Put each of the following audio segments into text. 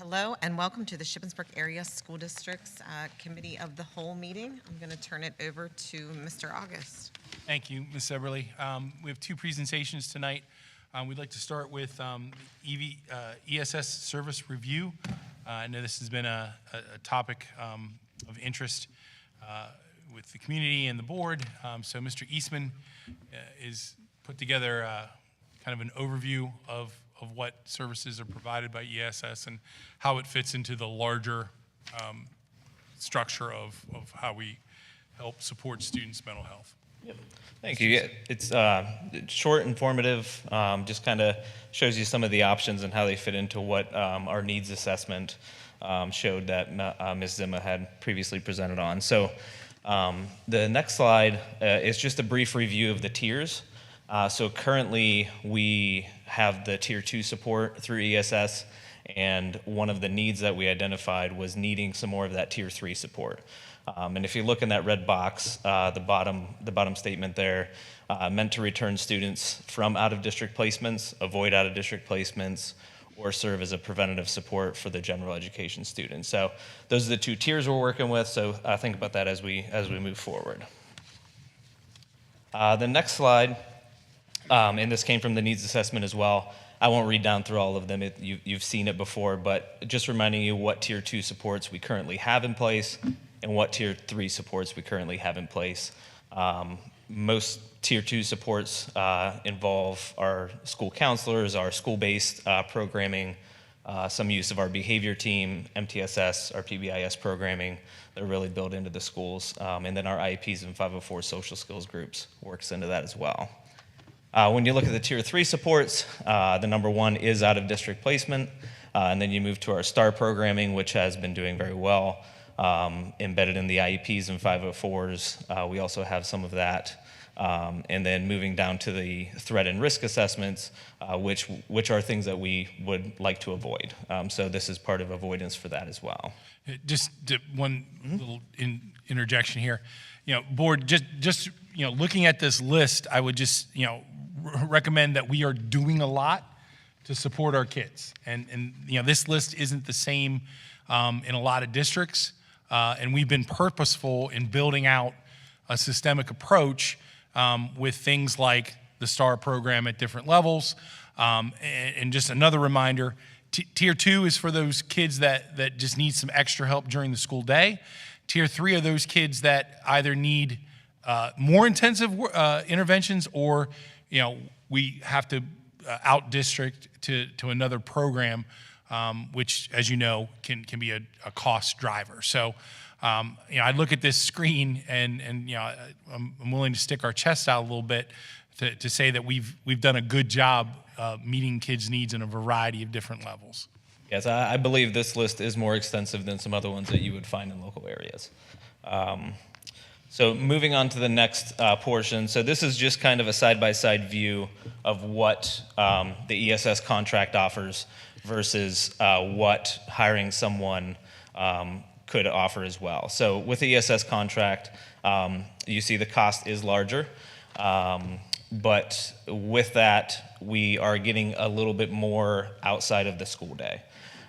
Hello and welcome to the Shippensburg Area School District's Committee of the Whole meeting. I'm going to turn it over to Mr. August. Thank you, Ms. Eberly. We have two presentations tonight. We'd like to start with ESS service review. I know this has been a topic of interest with the community and the board. So Mr. Eastman is put together kind of an overview of what services are provided by ESS and how it fits into the larger structure of how we help support students' mental health. Yep. Thank you. Yeah, it's short, informative, just kind of shows you some of the options and how they fit into what our needs assessment showed that Ms. Zimma had previously presented on. So the next slide is just a brief review of the tiers. So currently we have the Tier 2 support through ESS, and one of the needs that we identified was needing some more of that Tier 3 support. And if you look in that red box, the bottom statement there, meant to return students from out-of-district placements, avoid out-of-district placements, or serve as a preventative support for the general education students. So those are the two tiers we're working with, so think about that as we move forward. The next slide, and this came from the needs assessment as well. I won't read down through all of them. You've seen it before, but just reminding you what Tier 2 supports we currently have in place and what Tier 3 supports we currently have in place. Most Tier 2 supports involve our school counselors, our school-based programming, some use of our behavior team, MTSS, our PBIS programming that are really built into the schools, and then our IEPs and 504 social skills groups works into that as well. When you look at the Tier 3 supports, the number one is out-of-district placement, and then you move to our STAR programming, which has been doing very well, embedded in the IEPs and 504s. We also have some of that. And then moving down to the threat and risk assessments, which are things that we would like to avoid. So this is part of avoidance for that as well. Just one little interjection here. Board, just looking at this list, I would just recommend that we are doing a lot to support our kids, and this list isn't the same in a lot of districts, and we've been purposeful in building out a systemic approach with things like the STAR program at different levels, and just another reminder. Tier 2 is for those kids that just need some extra help during the school day. Tier 3 are those kids that either need more intensive interventions, or we have to out district to another program, which, as you know, can be a cost driver. So I look at this screen and I'm willing to stick our chest out a little bit to say that we've done a good job meeting kids' needs in a variety of different levels. Yes, I believe this list is more extensive than some other ones that you would find in local areas. So moving on to the next portion. So this is just kind of a side-by-side view of what the ESS contract offers versus what hiring someone could offer as well. So with the ESS contract, you see the cost is larger. But with that, we are getting a little bit more outside of the school day,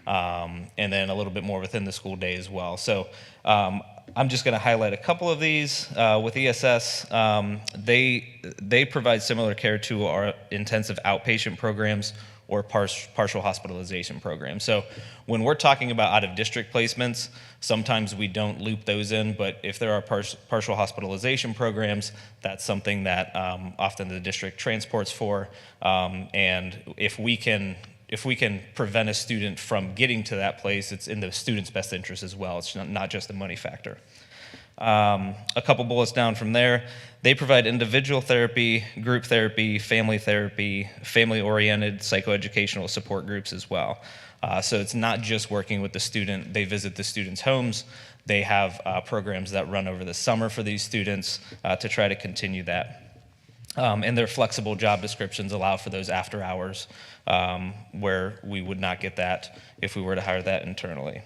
and then a little bit more within the school day as well. So I'm just going to highlight a couple of these. With ESS, they provide similar care to our intensive outpatient programs or partial hospitalization programs. So when we're talking about out-of-district placements, sometimes we don't loop those in, but if there are partial hospitalization programs, that's something that often the district transports for, and if we can prevent a student from getting to that place, it's in the student's best interest as well. It's not just a money factor. A couple bullets down from there, they provide individual therapy, group therapy, family-oriented psychoeducational support groups as well. So it's not just working with the student. They visit the students' homes. They have programs that run over the summer for these students to try to continue that. And their flexible job descriptions allow for those after hours where we would not get that if we were to hire that internally.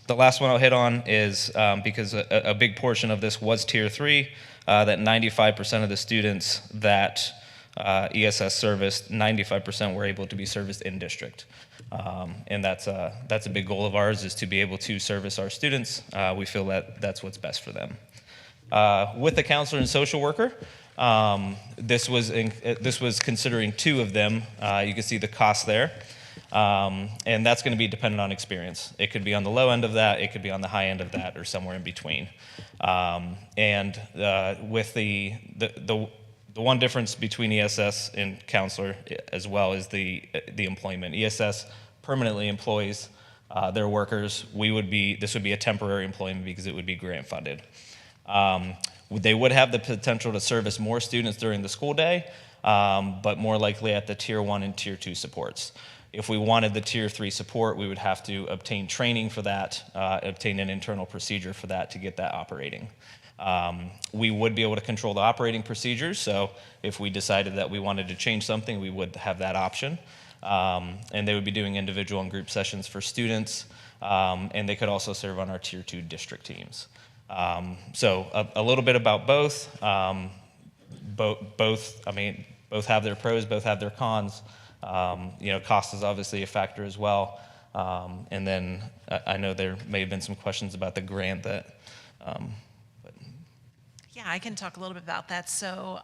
The last one I'll hit on is, because a big portion of this was Tier 3, that 95% of the students that ESS serviced, 95% were able to be serviced in district. And that's a big goal of ours, is to be able to service our students. We feel that that's what's best for them. With the counselor and social worker, this was considering 2 of them. You can see the cost there. And that's going to be dependent on experience. It could be on the low end of that, it could be on the high end of that, or somewhere in between. With the one difference between ESS and counselor as well is the employment. ESS permanently employs their workers. This would be a temporary employment because it would be grant funded. They would have the potential to service more students during the school day, but more likely at the Tier 1 and Tier 2 supports. If we wanted the Tier 3 support, we would have to obtain training for that, obtain an internal procedure for that to get that operating. We would be able to control the operating procedures, so if we decided that we wanted to change something, we would have that option. And they would be doing individual and group sessions for students, and they could also serve on our Tier 2 district teams. So a little bit about both. Both have their pros, both have their cons. Cost is obviously a factor as well. And then I know there may have been some questions about the grant that. Yeah, I can talk a little bit about that. So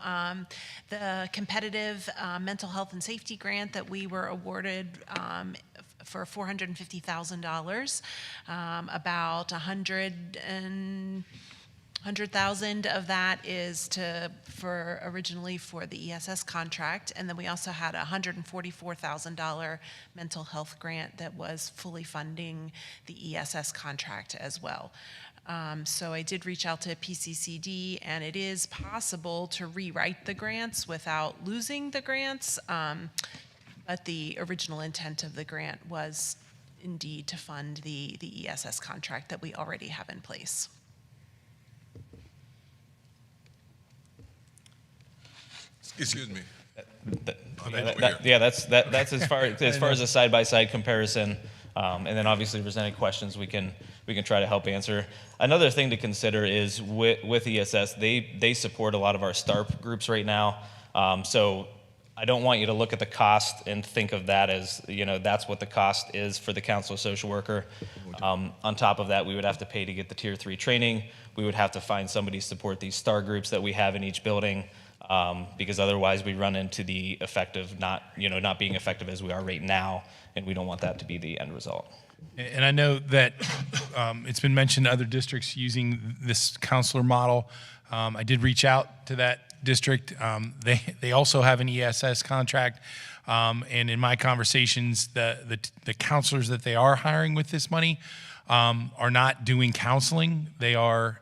the competitive mental health and safety grant that we were awarded for $450,000, about $100,000 of that is originally for the ESS contract, and then we also had a $144,000 mental health grant that was fully funding the ESS contract as well. So I did reach out to PCCD, and it is possible to rewrite the grants without losing the grants, but the original intent of the grant was indeed to fund the ESS contract that we already have in place. Excuse me. That's as far as a side-by-side comparison. And then obviously if there's any questions, we can try to help answer. Another thing to consider is with ESS, they support a lot of our STAR groups right now. So I don't want you to look at the cost and think of that as, that's what the cost is for the counselor social worker. On top of that, we would have to pay to get the Tier 3 training. We would have to find somebody to support these STAR groups that we have in each building. Because otherwise we run into the effect of not being effective as we are right now, and we don't want that to be the end result. And I know that it's been mentioned other districts using this counselor model. I did reach out to that district. They also have an ESS contract, and in my conversations, the counselors that they are hiring with this money are not doing counseling. They are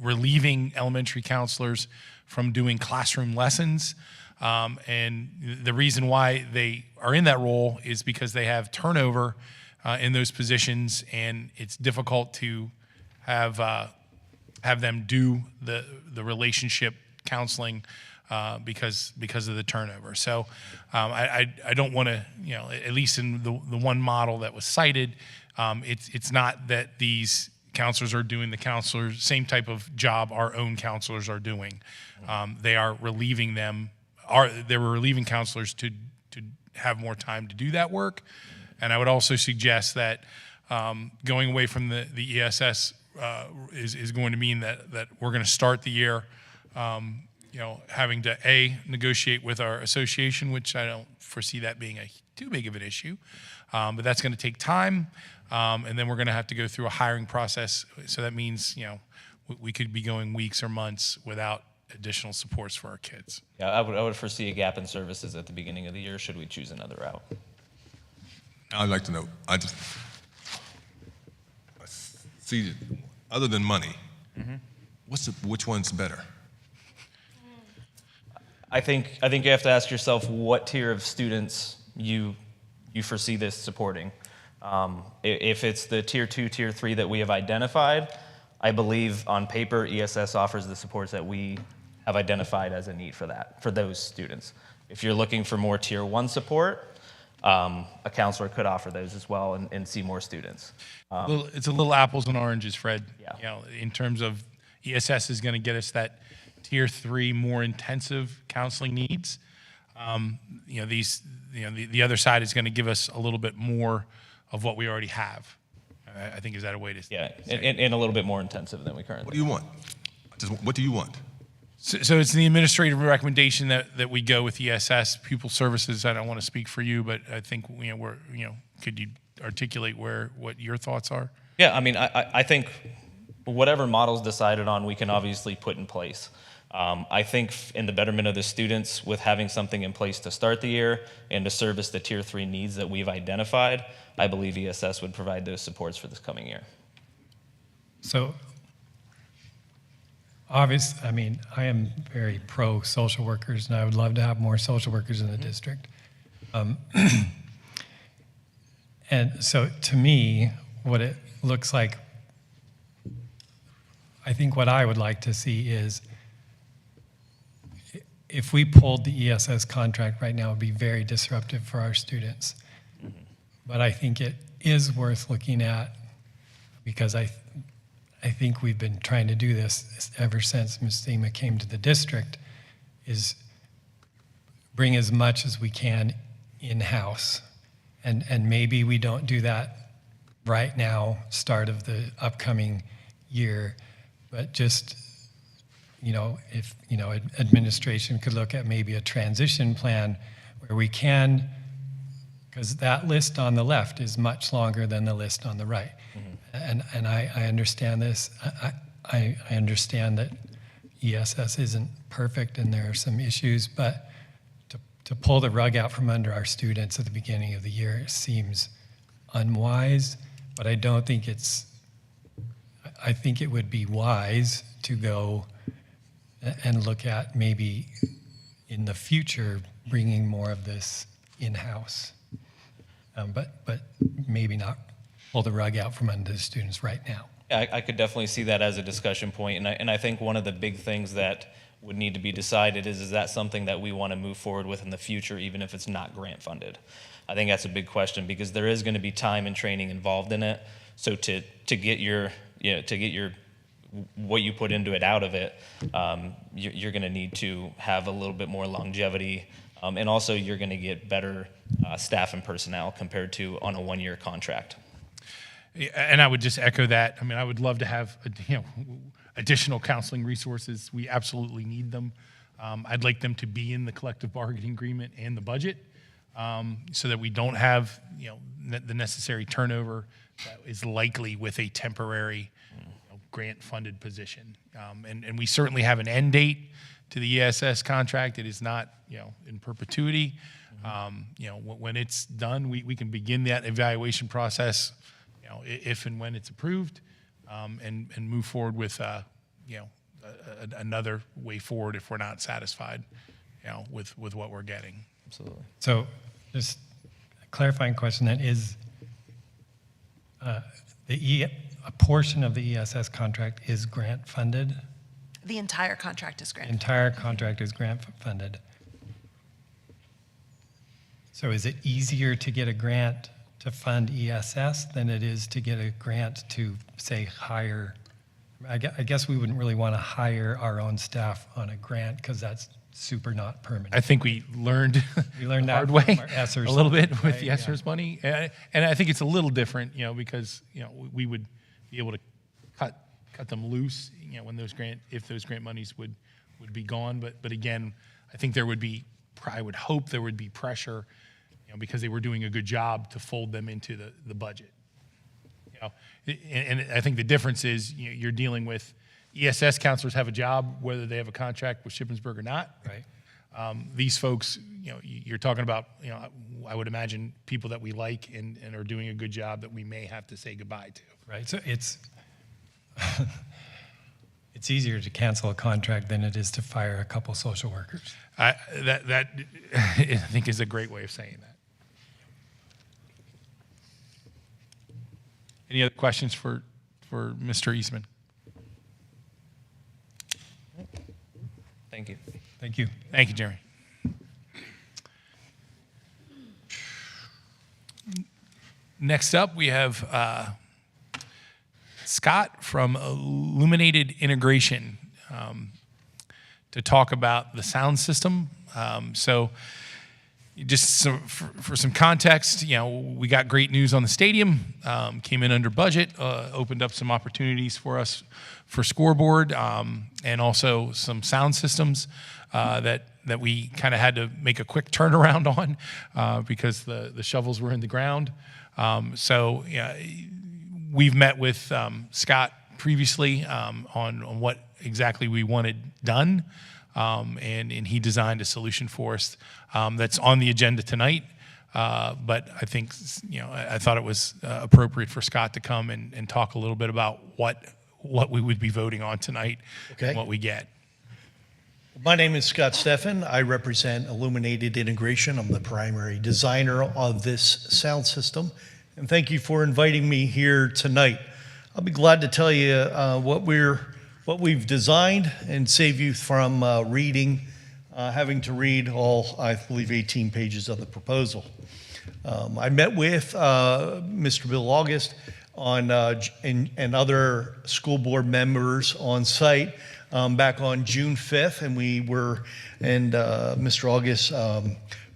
relieving elementary counselors from doing classroom lessons. And the reason why they are in that role is because they have turnover in those positions, and it's difficult to have them do the relationship counseling because of the turnover. So I don't want to, at least in the one model that was cited, it's not that these counselors are doing the same type of job our own counselors are doing. They are relieving them. They were relieving counselors to have more time to do that work. And I would also suggest that going away from the ESS is going to mean that we're going to start the year, having to negotiate with our association, which I don't foresee that being too big of an issue, but that's going to take time. And then we're going to have to go through a hiring process. So that means, we could be going weeks or months without additional supports for our kids. Yeah, I would foresee a gap in services at the beginning of the year should we choose another route. I'd like to know, I see, other than money, which one's better? I think you have to ask yourself what tier of students you foresee this supporting. If it's the Tier 2, Tier 3 that we have identified, I believe on paper ESS offers the supports that we have identified as a need for those students. If you're looking for more Tier 1 support, a counselor could offer those as well and see more students. It's a little apples and oranges, Fred. Yeah. In terms of ESS is going to get us that Tier 3 more intensive counseling needs. The other side is going to give us a little bit more of what we already have. I think is that a way to Yeah, say and a little bit more intensive than we What currently. do you want? What do you want? So it's the administrative recommendation that we go with ESS pupil services. I don't want to speak for you, but I think could you articulate what your thoughts are? Yeah, I mean, I think whatever model's decided on, we can obviously put in place. I think in the betterment of the students, with having something in place to start the year and to service the Tier 3 needs that we've identified, I believe ESS would provide those supports for this coming year. So, obviously, I mean, I am very pro social workers, and I would love to have more social workers in the district. And so, to me, what it looks like, I think what I would like to see is if we pulled the ESS contract right now, it would be very disruptive for our students. But I think it is worth looking at because I think we've been trying to do this ever since Ms. Thema came to the district, is bring as much as we can in-house. And maybe we don't do that right now, start of the upcoming year, but just, if, administration could look at maybe a transition plan where we can, because that list on the left is much longer than the list on the right. And I understand this. I understand that ESS isn't perfect and there are some issues, but to pull the rug out from under our students at the beginning of the year seems unwise, but I don't think I think it would be wise to go and look at maybe in the future bringing more of this in-house, but maybe not pull the rug out from under the students right now. Yeah, I could definitely see that as a discussion point, and I think one of the big things that would need to be decided is that something that we want to move forward with in the future, even if it's not grant funded? I think that's a big question because there is going to be time and training involved in it. So to get your what you put into it out of it, you're going to need to have a little bit more longevity, and also you're going to get better staff and personnel compared to on a one-year contract. And I would just echo that. I mean, I would love to have additional counseling resources. We absolutely need them. I'd like them to be in the collective bargaining agreement and the budget, so that we don't have the necessary turnover that is likely with a temporary grant-funded position. And we certainly have an end date to the ESS contract. It is not in perpetuity. When it's done, we can begin that evaluation process if and when it's approved, and move forward with another way forward if we're not satisfied with what we're getting. Absolutely. So just a clarifying question then is a portion of the ESS contract is grant funded? The entire contract is The granted. entire contract is grant funded. So is it easier to get a grant to fund ESS than it is to get a grant to, say, hire? I guess we wouldn't really want to hire our own staff on a grant because that's super not permanent. I think we learned, We learned the that hard way from our ESSERS, a little bit with right? the Yeah. ESSERS money, and I think it's a little different, because we would be able to cut them loose, when if those grant monies would be gone. But again, I think I would hope there would be pressure, because they were doing a good job to fold them into the budget. And I think the difference is you're dealing with ESS counselors have a job whether they have a contract with Shippensburg or not. Right. These folks, you're talking about, I would imagine people that we like and are doing a good job that we may have to say goodbye to. Right, so it's it's easier to cancel a contract than it is to fire a couple social workers. That I think is a great way of saying that. Any other questions for Mr. Eastman? Thank you. Thank you. Thank you, Jeremy. Next up, we have Scott from Illuminated Integration to talk about the sound system. So for some context, we got great news on the stadium, came in under budget, opened up some opportunities for us for scoreboard, and also some sound systems that we kind of had to make a quick turnaround on because the shovels were in the ground. So we've met with Scott previously on what exactly we wanted done, and he designed a solution for us that's on the agenda tonight. But I think I thought it was appropriate for Scott to come and talk a little bit about what we would be voting on tonight and what we get. My name is Scott Steffen. I represent Illuminated Integration. I'm the primary designer of this sound system. And thank you for inviting me here tonight. I'll be glad to tell you what we've designed and save you from having to read all, I believe, 18 pages of the proposal. I met with Mr. Bill August and other school board members on site back on June 5th, and Mr. August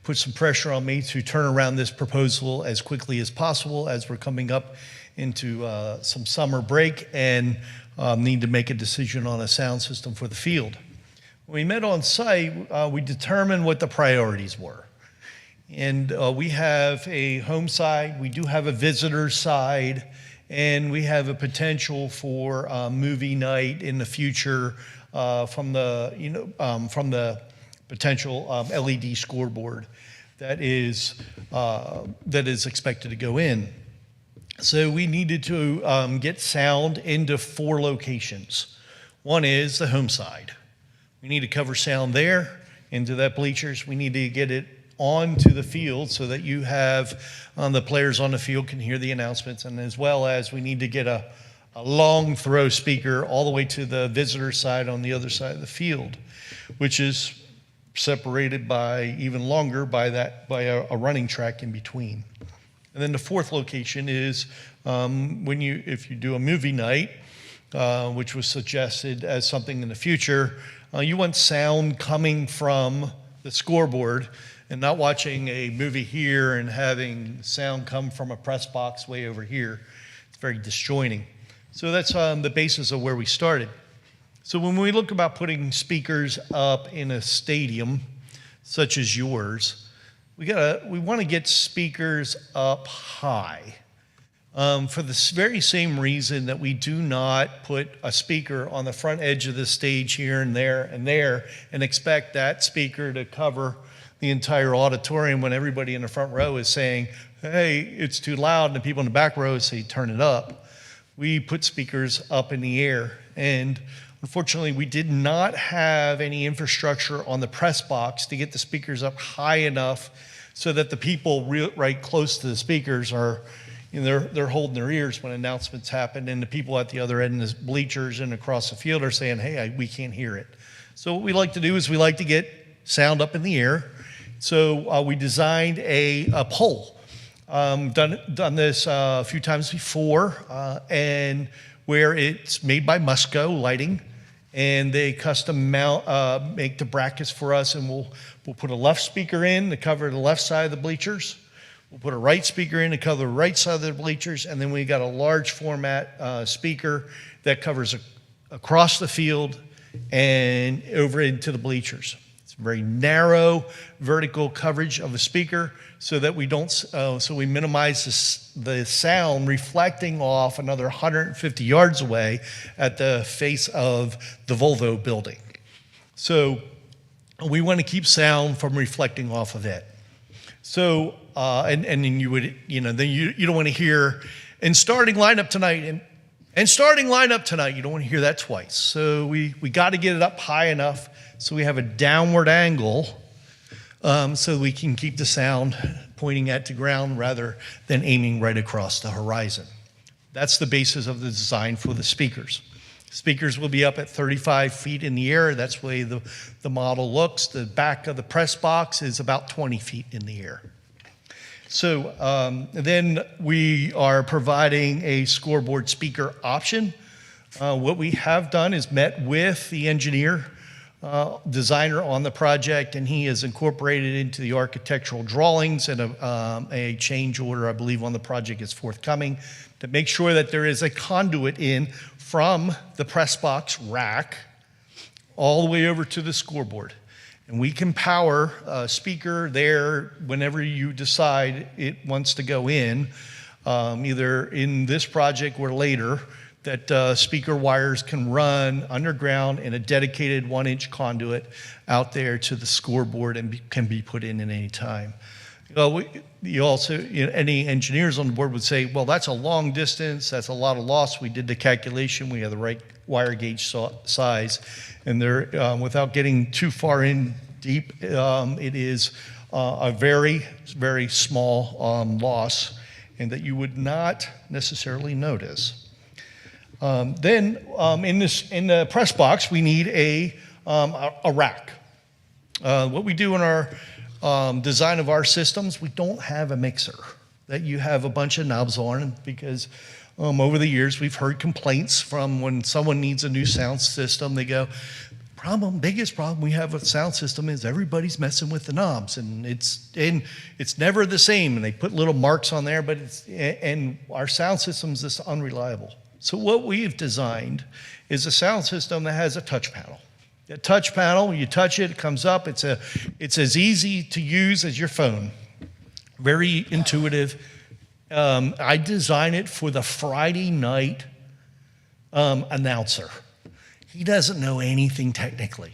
put some pressure on me to turn around this proposal as quickly as possible as we're coming up into some summer break and need to make a decision on a sound system for the field. When we met on site, we determined what the priorities were. And we have a home side, we do have a visitor side, and we have a potential for movie night in the future from the potential LED scoreboard that is expected to go in. So we needed to get sound into 4 locations. One is the home side. We need to cover sound there into that bleachers. We need to get it onto the field so that you have the players on the field can hear the announcements, and as well as we need to get a long throw speaker all the way to the visitor side on the other side of the field, which is separated by even longer by a running track in between. And then the 4th location is if you do a movie night, which was suggested as something in the future, you want sound coming from the scoreboard and not watching a movie here and having sound come from a press box way over here. It's very disjointing. So that's the basis of where we started. So when we look about putting speakers up in a stadium such as yours, we want to get speakers up high for the very same reason that we do not put a speaker on the front edge of the stage here and there and expect that speaker to cover the entire auditorium when everybody in the front row is saying, hey, it's too loud, and the people in the back row say, turn it up. We put speakers up in the air, and unfortunately, we did not have any infrastructure on the press box to get the speakers up high enough so that the people right close to the speakers are, they're holding their ears when announcements happen, and the people at the other end of the bleachers and across the field are saying, hey, we can't hear it. So what we like to do is we like to get sound up in the air. So we designed a pole. Done this a few times before, and where it's made by Musco Lighting, and they custom make the brackets for us, and we'll put a left speaker in to cover the left side of the bleachers. We'll put a right speaker in to cover the right side of the bleachers, and then we got a large format speaker that covers across the field and over into the bleachers. Very narrow vertical coverage of a speaker so that we minimize the sound reflecting off another 150 yards away at the face of the Volvo building. So we want to keep sound from reflecting off of it. So and then you don't want to hear and starting lineup tonight and starting lineup tonight. You don't want to hear that twice. So we got to get it up high enough so we have a downward angle so we can keep the sound pointing at the ground rather than aiming right across the horizon. That's the basis of the design for the speakers. Speakers will be up at 35 feet in the air. That's the way the model looks. The back of the press box is about 20 feet in the air. So then we are providing a scoreboard speaker option. What we have done is met with the engineer designer on the project, and he has incorporated into the architectural drawings, and a change order, I believe, on the project is forthcoming to make sure that there is a conduit in from the press box rack all the way over to the scoreboard. And we can power a speaker there whenever you decide it wants to go in, either in this project or later, that speaker wires can run underground in a dedicated 1-inch conduit out there to the scoreboard and can be put in at any time. You also, any engineers on the board would say, well, that's a long distance, that's a lot of loss. We did the calculation, we have the right wire gauge size, and they're, without getting too far in deep, it is a very, very small loss, and that you would not necessarily notice. In the press box, we need a rack. What we do in our design of our systems, we don't have a mixer that you have a bunch of knobs on, because over the years we've heard complaints from when someone needs a new sound system. They go, biggest problem we have with sound system is everybody's messing with the knobs, and it's never the same, and they put little marks on there, but and our sound system's just unreliable. So what we've designed is a sound system that has a touch panel. A touch panel, you touch it, it comes up. It's as easy to use as your phone. Very intuitive. I design it for the Friday night announcer. He doesn't know anything technically.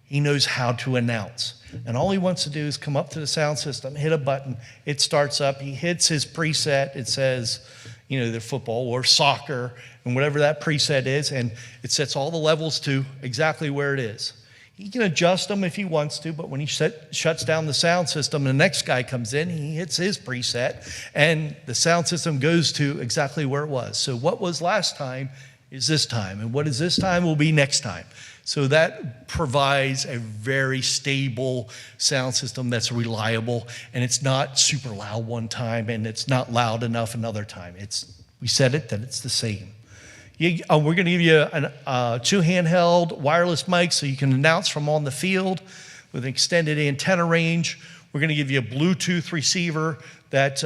He knows how to announce. And all he wants to do is come up to the sound system, hit a button, it starts up, he hits his preset, it says, either football or soccer, and whatever that preset is, and it sets all the levels to exactly where it is. He can adjust them if he wants to, but when he shuts down the sound system, the next guy comes in, he hits his preset, and the sound system goes to exactly where it was. So what was last time is this time, and what is this time will be next time. So that provides a very stable sound system that's reliable, and it's not super loud one time, and it's not loud enough another time. We said it, that it's the same. We're going to give you two handheld wireless mics so you can announce from on the field with an extended antenna range. We're going to give you a Bluetooth receiver that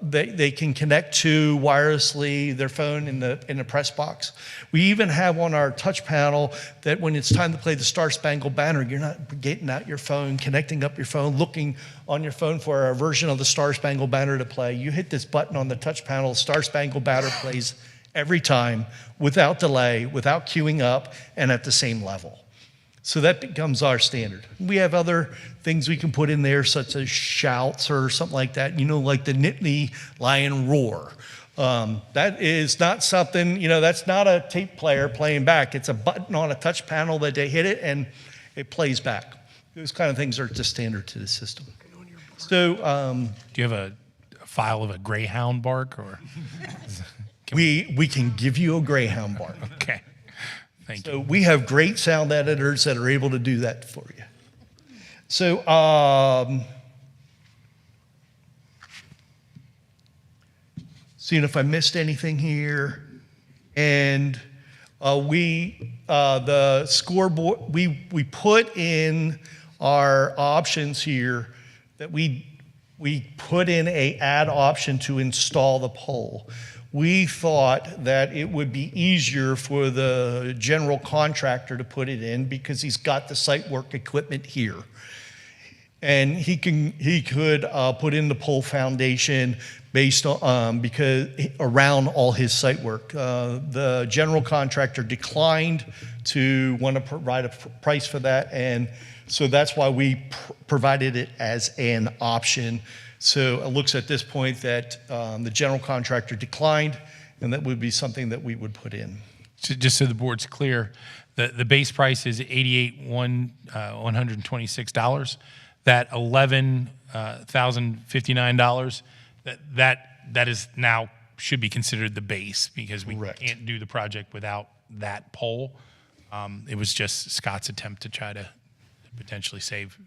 they can connect to wirelessly their phone in the press box. We even have on our touch panel that when it's time to play the Star Spangled Banner, you're not getting out your phone, connecting up your phone, looking on your phone for a version of the Star Spangled Banner to play. You hit this button on the touch panel, Star Spangled Banner plays every time without delay, without queuing up, and at the same level. So that becomes our standard. We have other things we can put in there, such as shouts or something like that, like the Nittany Lion Roar. That is not something, that's not a tape player playing back. It's a button on a touch panel that they hit it and it plays back. Those kind of things are just standard to the system. So, Do you have a file of a greyhound bark, or? We can give you a greyhound bark. Okay, thank you. So we have great sound editors that are able to do that for you. So, seeing if I missed anything here, and the scoreboard, we put in our options here that we put in a add option to install the pole. We thought that it would be easier for the general contractor to put it in because he's got the site work equipment here. And he could put in the pole foundation based on, because around all his site work. The general contractor declined to want to provide a price for that, and so that's why we provided it as an option. So it looks at this point that the general contractor declined, and that would be something that we would put in. So just so the board's clear, the base price is $126. That $11,059, that is now should be considered the base, because we Correct. can't do the project without that pole. It was just Scott's attempt to try to potentially save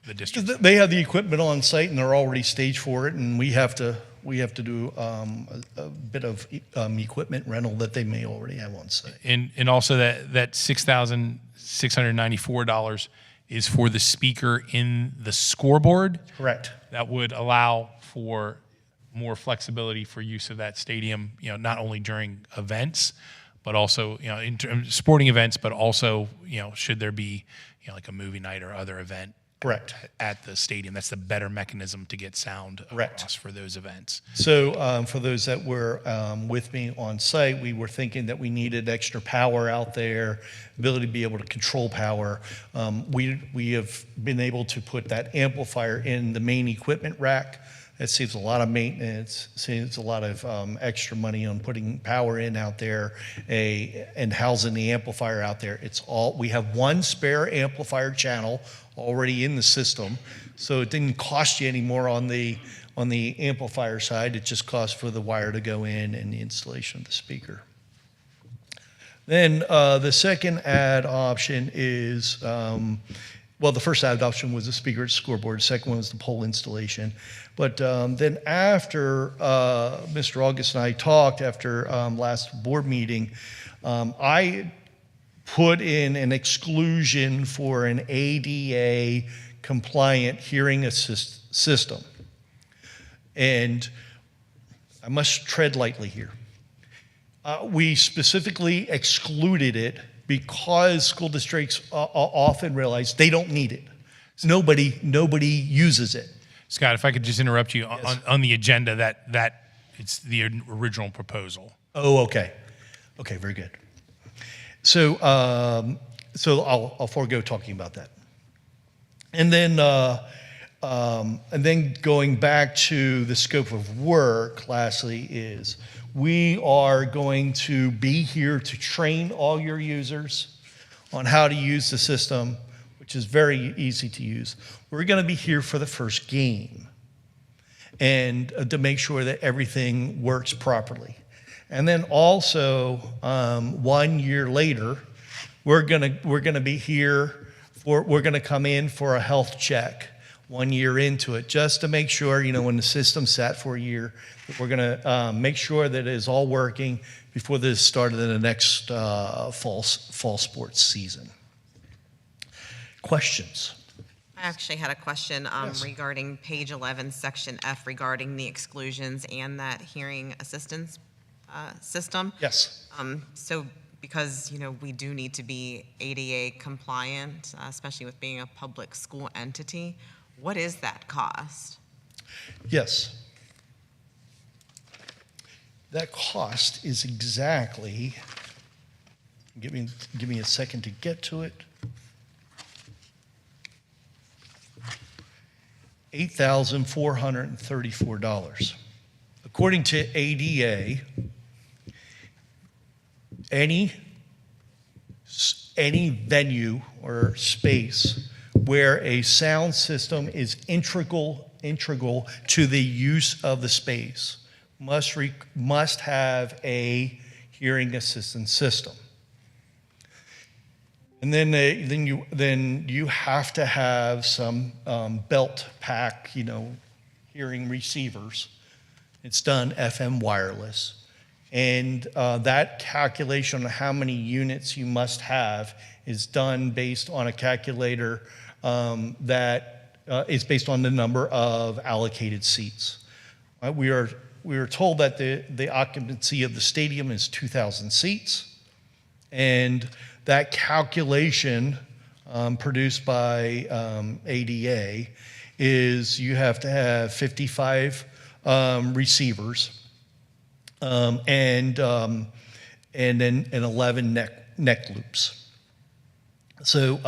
the district. They have the equipment on site and they're already staged for it, and we have to do a bit of equipment rental that they may already have on site. And also that $6,700 $694 is for the speaker in the scoreboard. Correct. That would allow for more flexibility for use of that stadium, not only during events, but also, in sporting events, but also, should there be, like a movie night or other event Correct. at the stadium. That's the better mechanism to get sound Correct. across for those events. So for those that were with me on site, we were thinking that we needed extra power out there, ability to be able to control power. We have been able to put that amplifier in the main equipment rack. That saves a lot of maintenance, saves a lot of extra money on putting power in out there and housing the amplifier out there. We have one spare amplifier channel already in the system, so it didn't cost you any more on the amplifier side. It just cost for the wire to go in and the installation of the speaker. Then the second add option is, the first add option was the speaker at scoreboard. The second one was the pole installation. But then after Mr. August and I talked after last board meeting, I put in an exclusion for an ADA compliant hearing assist system. And I must tread lightly here. We specifically excluded it because school districts often realize they don't need it. Nobody uses it. Scott, if I could just interrupt you on the agenda, that it's the original proposal. Oh, okay. Okay, very good. So I'll forego talking about that. And then going back to the scope of work, lastly, is we are going to be here to train all your users on how to use the system, which is very easy to use. We're going to be here for the first game and to make sure that everything works properly. And then also, 1 year later, we're gonna be here we're gonna come in for a health check 1 year into it, just to make sure, when the system's sat for a year, that we're gonna make sure that it is all working before the start of the next fall sports season. Questions? I actually had a question Yes. regarding page 11, section F, regarding the exclusions and that hearing assistance system. Yes. So because, we do need to be ADA compliant, especially with being a public school entity, what is that cost? Yes. That cost is exactly, give me a second to get to it. $8,434. According to ADA, any venue or space where a sound system is integral to the use of the space must have a hearing assistance system. And then you have to have some belt pack, hearing receivers. It's done FM wireless. And that calculation on how many units you must have is done based on a calculator that is based on the number of allocated seats. We are told that the occupancy of the stadium is 2,000 seats, and that calculation produced by ADA is you have to have 55 receivers. And then 11 neck loops. So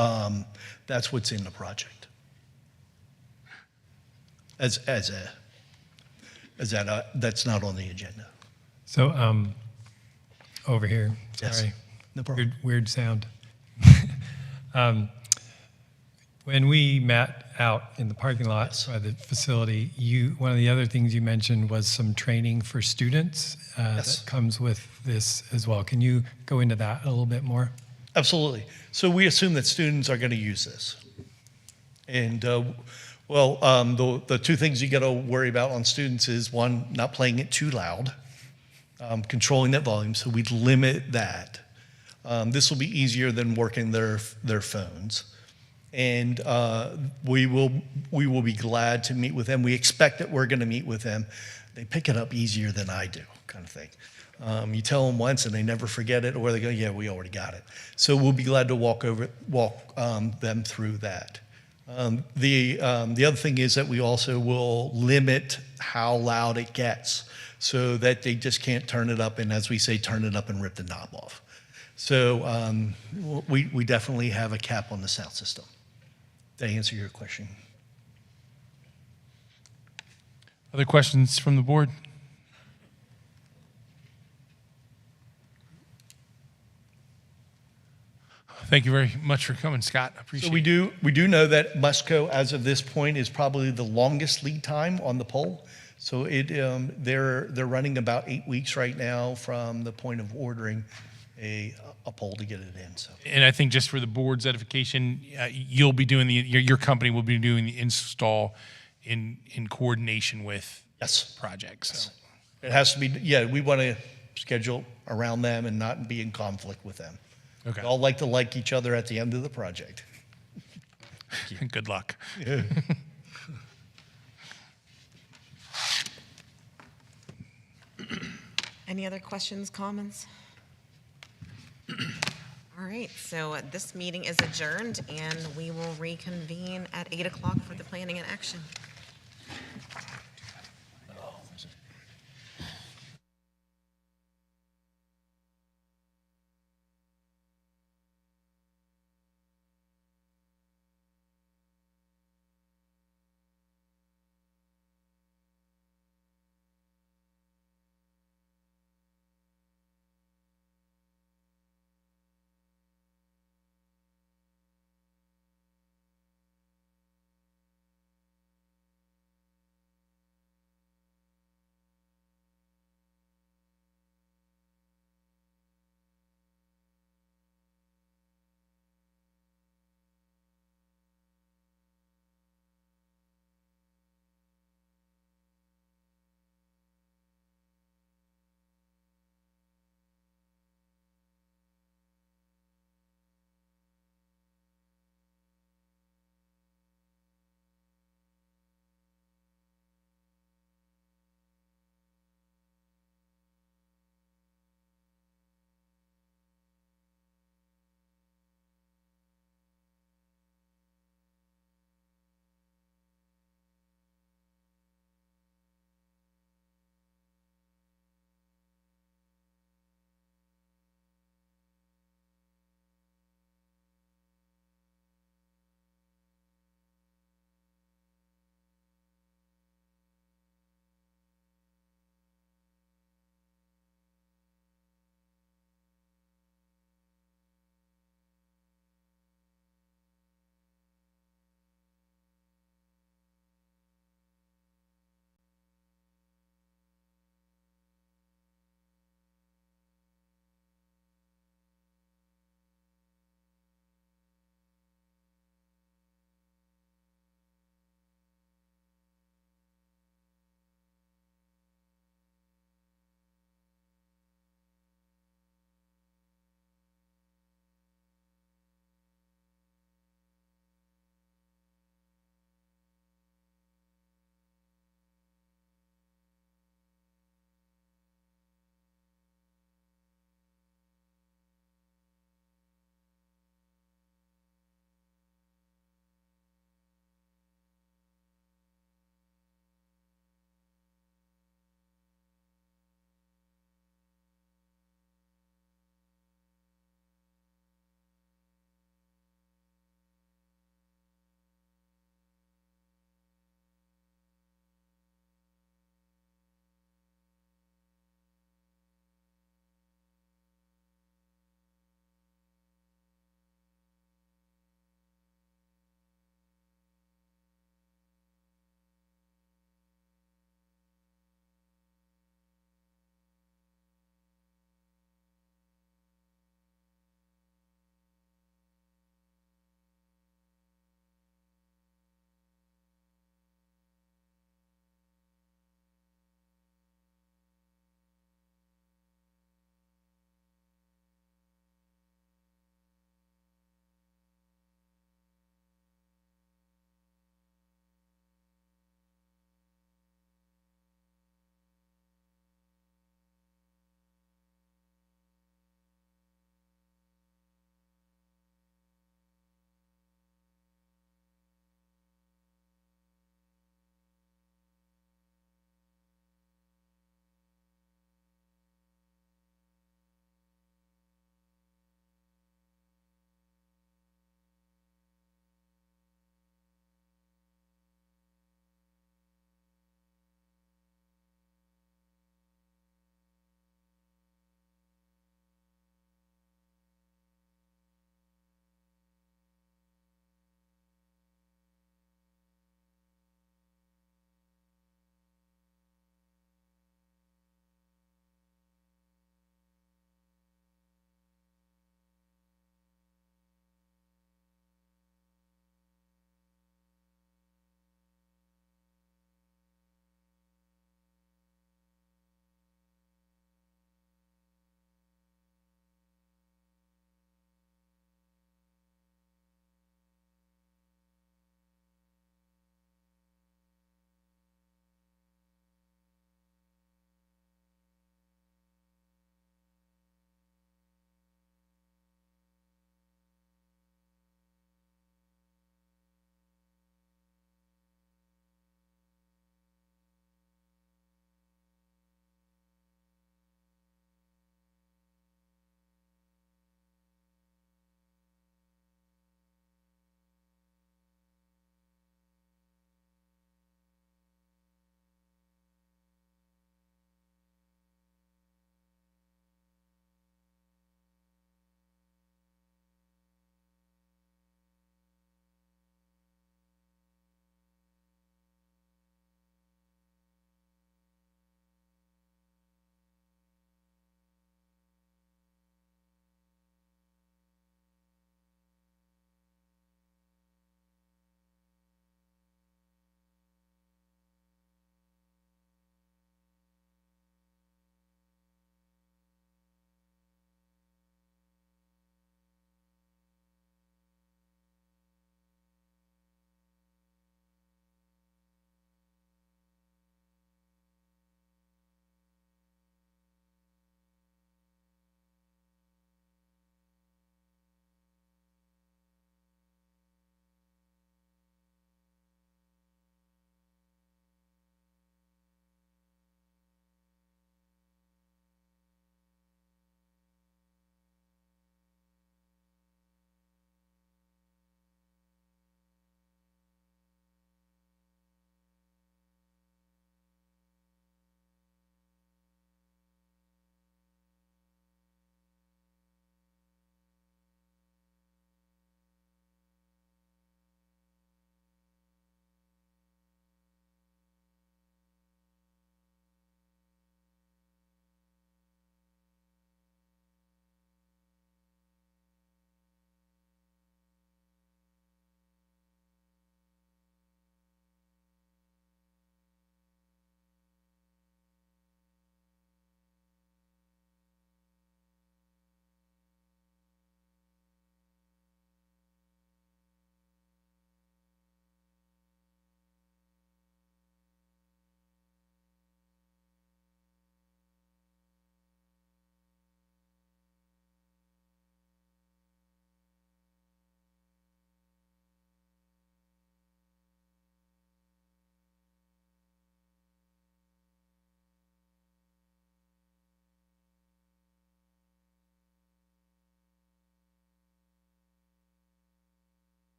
that's what's in the project. That's not on the agenda. So over here, Yes. sorry. No problem. Weird sound. When we met out in the parking lot Yes. by the facility, one of the other things you mentioned was some training for students Yes. that comes with this as well. Can you go into that a little bit more? Absolutely. So we assume that students are going to use this. And, the two things you got to worry about on students is, one, not playing it too loud, controlling that volume, so we'd limit that. This will be easier than working their phones. And we will be glad to meet with them. We expect that we're going to meet with them. They pick it up easier than I do, kind of thing. You tell them once and they never forget it, or they go, yeah, we already got it. So we'll be glad to walk them through that. The other thing is that we also will limit how loud it gets so that they just can't turn it up and, as we say, turn it up and rip the knob off. So we definitely have a cap on the sound system. Did I answer your question? Other questions from the board? Thank you very much for coming, Scott. I appreciate So it. we do know that Musco, as of this point, is probably the longest lead time on the pole. So they're running about 8 weeks right now from the point of ordering a pole to get it in. So And I think just for the board's edification, you'll be doing your company will be doing the install in coordination with yes, projects. So. it has to be. Yeah, we want to schedule around them and not be in conflict with them. Okay. We all like each other at the end of the project. Good luck. Any other questions, comments? All right, so this meeting is adjourned, and we will reconvene at 8 o'clock for the planning and action.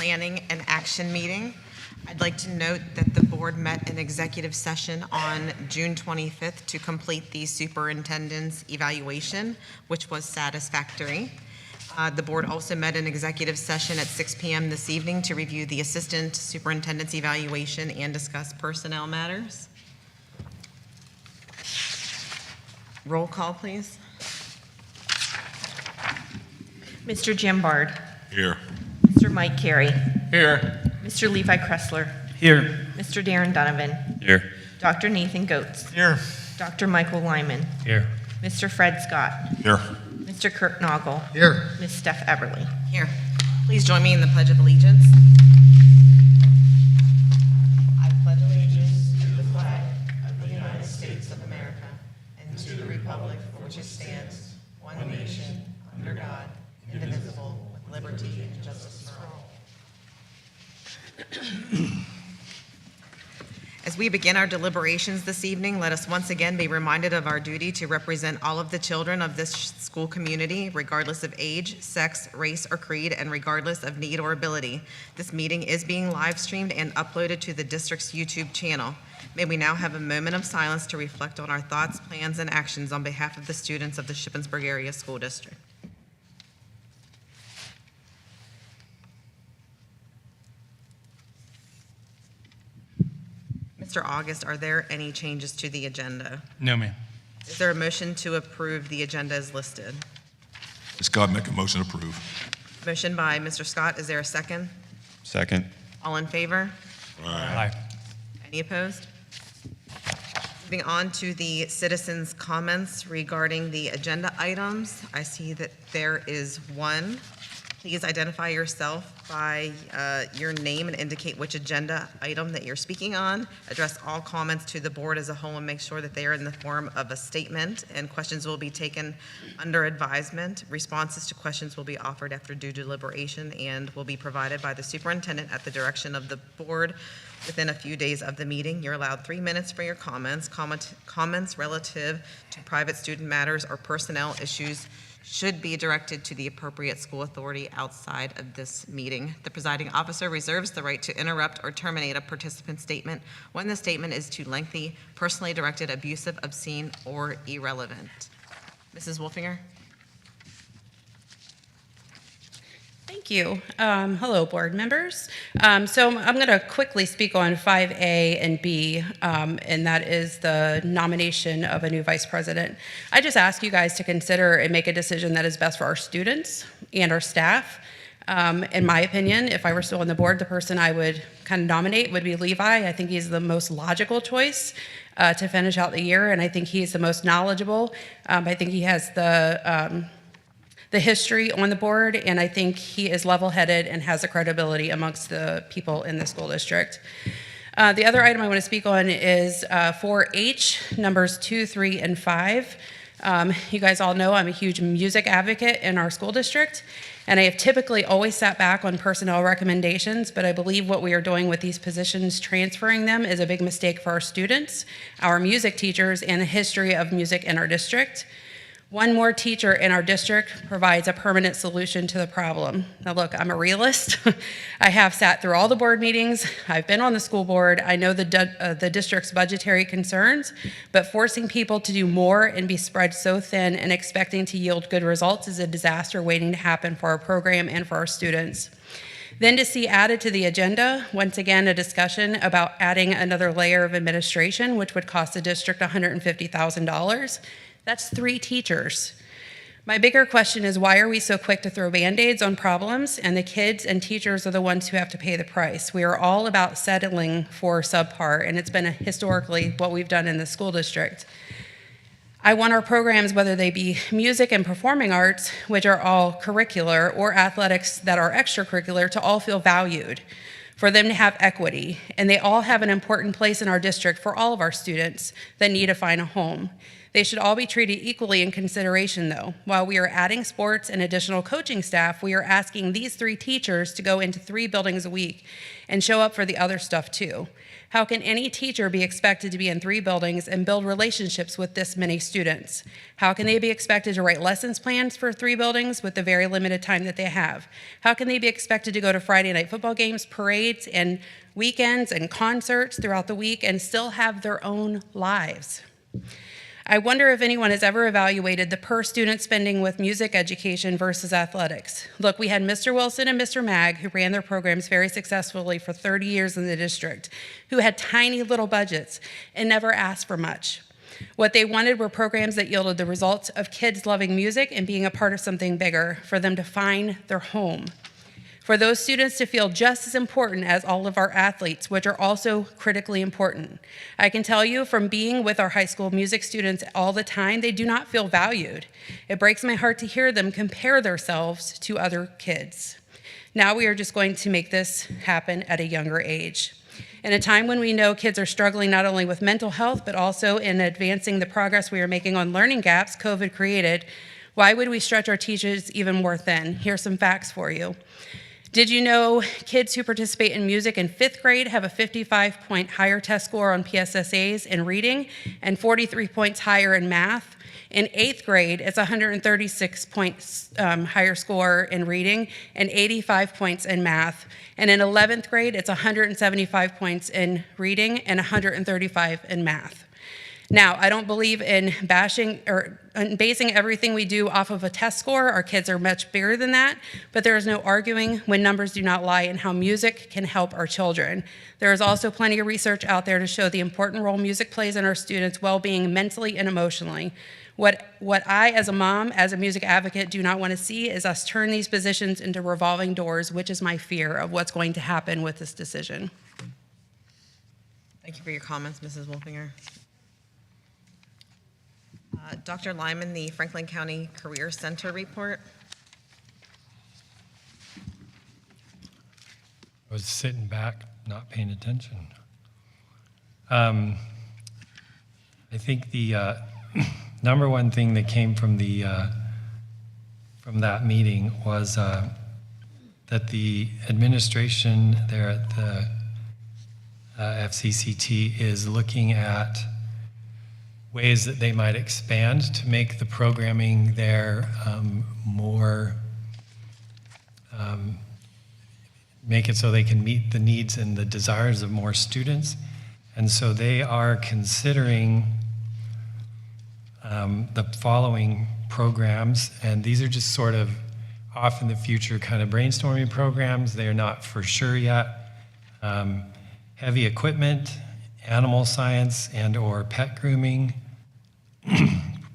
Planning and Action meeting. I'd like to note that the board met in executive session on June 25th to complete the superintendent's evaluation, which was satisfactory. The board also met in executive session at 6 p.m. this evening to review the assistant superintendent's evaluation and discuss personnel matters. Roll call, please. Mr. Jim Bard. Here. Mr. Mike Carey. Here. Mr. Levi Kressler. Here. Mr. Darren Donovan. Here. Dr. Nathan Goetz. Here. Dr. Michael Lyman. Here. Mr. Fred Scott. Here. Mr. Kurt Noggle. Here. Ms. Steph Everly. Here. Please join me in the Pledge of Allegiance. I pledge allegiance to the flag of the United States of America and to the republic for which it stands, one nation, under God, indivisible, with liberty and justice for all. As we begin our deliberations this evening, let us once again be reminded of our duty to represent all of the children of this school community, regardless of age, sex, race, or creed, and regardless of need or ability. This meeting is being live streamed and uploaded to the district's YouTube channel. May we now have a moment of silence to reflect on our thoughts, plans, and actions on behalf of the students of the Shippensburg Area School District. Mr. August, are there any changes to the agenda? No, ma'am. Is there a motion to approve the agenda as listed? Scott, make a motion to approve. Motion by Mr. Scott, is there a second? Second. All in favor? Aye. Any opposed? Moving on to the citizens' comments regarding the agenda items. I see that there is one. Please identify yourself by your name and indicate which agenda item that you're speaking on. Address all comments to the board as a whole and make sure that they are in the form of a statement, and questions will be taken under advisement. Responses to questions will be offered after due deliberation and will be provided by the superintendent at the direction of the board within a few days of the meeting. You're allowed 3 minutes for your comments. Comments relative to private student matters or personnel issues should be directed to the appropriate school authority outside of this meeting. The presiding officer reserves the right to interrupt or terminate a participant's statement when the statement is too lengthy, personally directed, abusive, obscene, or irrelevant. Mrs. Wolfinger? Thank you. Hello, board members. So I'm going to quickly speak on 5A and B, and that is the nomination of a new vice president. I just ask you guys to consider and make a decision that is best for our students and our staff. In my opinion, if I were still on the board, the person I would kind of nominate would be Levi. I think he's the most logical choice to finish out the year, and I think he's the most knowledgeable. I think he has the history on the board, and I think he is level-headed and has the credibility amongst the people in the school district. The other item I want to speak on is 4H, numbers 2, 3, and 5. You guys all know I'm a huge music advocate in our school district, and I have typically always sat back on personnel recommendations, but I believe what we are doing with these positions, transferring them, is a big mistake for our students, our music teachers, and the history of music in our district. One more teacher in our district provides a permanent solution to the problem. Now look, I'm a realist. I have sat through all the board meetings. I've been on the school board. I know the district's budgetary concerns, but forcing people to do more and be spread so thin and expecting to yield good results is a disaster waiting to happen for our program and for our students. Then to see added to the agenda, once again, a discussion about adding another layer of administration, which would cost the district $150,000. That's 3 teachers. My bigger question is, why are we so quick to throw Band-Aids on problems, and the kids and teachers are the ones who have to pay the price? We are all about settling for subpar, and it's been historically what we've done in the school district. I want our programs, whether they be music and performing arts, which are all curricular, or athletics that are extracurricular, to all feel valued, for them to have equity, and they all have an important place in our district for all of our students that need to find a home. They should all be treated equally in consideration, though. While we are adding sports and additional coaching staff, we are asking these 3 teachers to go into 3 buildings a week and show up for the other stuff too. How can any teacher be expected to be in 3 buildings and build relationships with this many students? How can they be expected to write lessons plans for 3 buildings with the very limited time that they have? How can they be expected to go to Friday night football games, parades, and weekends and concerts throughout the week and still have their own lives? I wonder if anyone has ever evaluated the per student spending with music education versus athletics. Look, we had Mr. Wilson and Mr. Mag, who ran their programs very successfully for 30 years in the district, who had tiny little budgets and never asked for much. What they wanted were programs that yielded the results of kids loving music and being a part of something bigger, for them to find their home. For those students to feel just as important as all of our athletes, which are also critically important. I can tell you from being with our high school music students all the time, they do not feel valued. It breaks my heart to hear them compare themselves to other kids. Now we are just going to make this happen at a younger age. In a time when we know kids are struggling not only with mental health, but also in advancing the progress we are making on learning gaps COVID created, why would we stretch our teachers even more thin? Here's some facts for you. Did you know kids who participate in music in 5th grade have a 55-point higher test score on PSSAs in reading and 43 points higher in math? In 8th grade, it's 136 points higher score in reading and 85 points in math. And in 11th grade, it's 175 points in reading and 135 in math. Now, I don't believe in bashing or basing everything we do off of a test score. Our kids are much bigger than that, but there is no arguing when numbers do not lie and how music can help our children. There is also plenty of research out there to show the important role music plays in our students' well-being mentally and emotionally. What I, as a mom, as a music advocate, do not want to see is us turn these positions into revolving doors, which is my fear of what's going to happen with this decision. Thank you for your comments, Mrs. Wolfinger. Dr. Lyman, the Franklin County Career Center report. I was sitting back, not paying attention. I think the number one thing that came from that meeting was that the administration there at the FCCT is looking at ways that they might expand to make the programming there more, make it so they can meet the needs and the desires of more students. And so they are considering the following programs, and these are just sort of off in the future kind of brainstorming programs. They are not for sure yet. Heavy equipment, animal science and or pet grooming,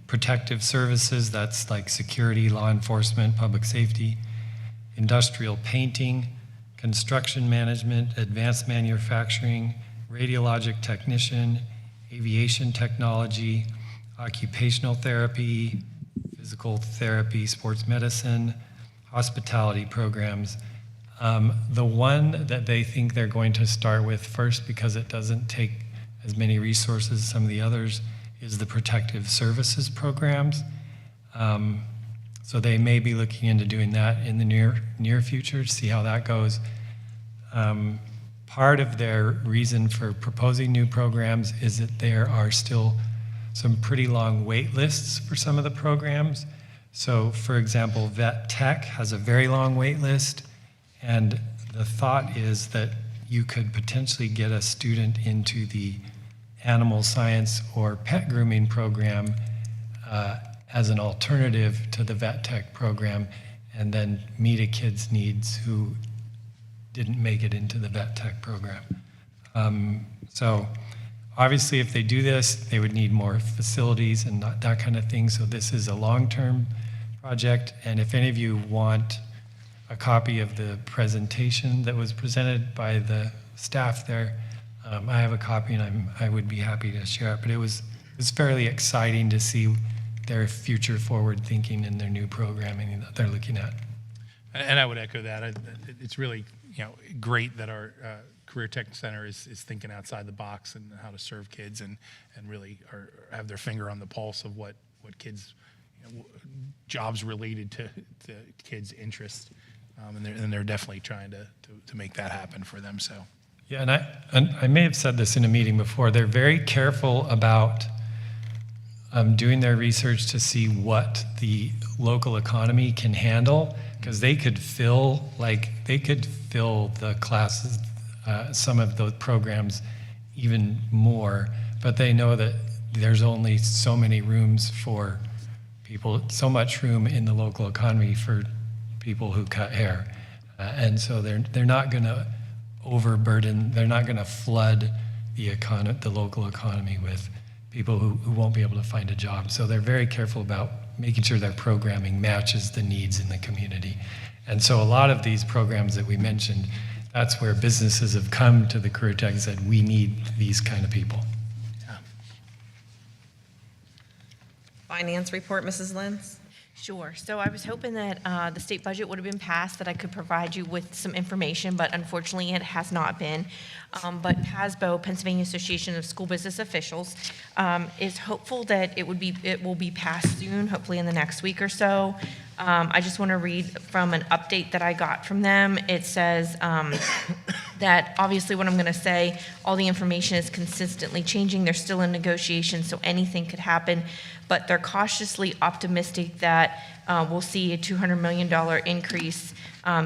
protective services, that's like security, law enforcement, public safety, industrial painting, construction management, advanced manufacturing, radiologic technician, aviation technology, occupational therapy, physical therapy, sports medicine, hospitality programs. The one that they think they're going to start with first, because it doesn't take as many resources as some of the others, is the protective services programs. So they may be looking into doing that in the near future to see how that goes. Part of their reason for proposing new programs is that there are still some pretty long wait lists for some of the programs. So for example, Vet Tech has a very long wait list, and the thought is that you could potentially get a student into the animal science or pet grooming program as an alternative to the Vet Tech program, and then meet a kid's needs who didn't make it into the Vet Tech program. So obviously if they do this, they would need more facilities and that kind of thing. So this is a long-term project, and if any of you want a copy of the presentation that was presented by the staff there, I have a copy, and I would be happy to share it. But it was fairly exciting to see their future forward thinking and their new programming that they're looking at. And I would echo that. It's really great that our Career Tech Center is thinking outside the box and how to serve kids and really have their finger on the pulse of what kids, jobs related to kids' interests. And they're definitely trying to make that happen for them. So. Yeah, and I may have said this in a meeting before. They're very careful about doing their research to see what the local economy can handle, because they could fill the classes, some of those programs even more, but they know that there's only so many rooms for people, so much room in the local economy for people who cut hair. And so they're not going to overburden, they're not going to flood the local economy with people who won't be able to find a job. So they're very careful about making sure their programming matches the needs in the community. And so a lot of these programs that we mentioned, that's where businesses have come to the Career Tech and said, we need these kind of people. Finance report, Mrs. Lenz? Sure. So I was hoping that the state budget would have been passed, that I could provide you with some information, but unfortunately it has not been. But PASBO, Pennsylvania Association of School Business Officials, is hopeful that it will be passed soon, hopefully in the next week or so. I just want to read from an update that I got from them. It says that obviously what I'm going to say, all the information is consistently changing. They're still in negotiations, so anything could happen. But they're cautiously optimistic that we'll see a $200 million increase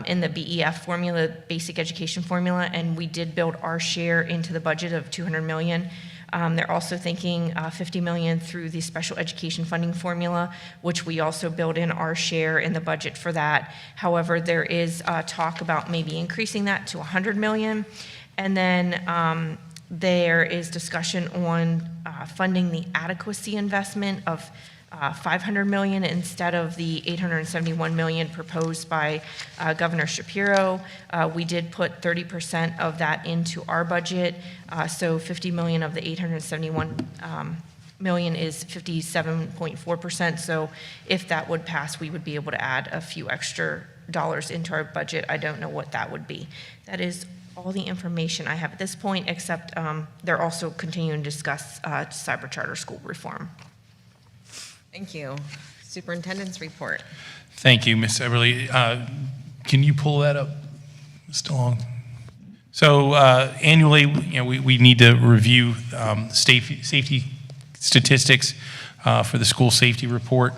in the BEF formula, basic education formula, and we did build our share into the budget of $200 million. They're also thinking $50 million through the special education funding formula, which we also build in our share in the budget for that. However, there is talk about maybe increasing that to $100 million. And then there is discussion on funding the adequacy investment of $500 million instead of the $871 million proposed by Governor Shapiro. We did put 30% of that into our budget, so $50 million of the $871 million is 57.4%. So if that would pass, we would be able to add a few extra dollars into our budget. I don't know what that would be. That is all the information I have at this point, except they're also continuing to discuss cyber charter school reform. Thank you. Superintendent's report. Thank you, Ms. Everly. Can you pull that up, Ms. DeLong? So annually, we need to review safety statistics for the school safety report.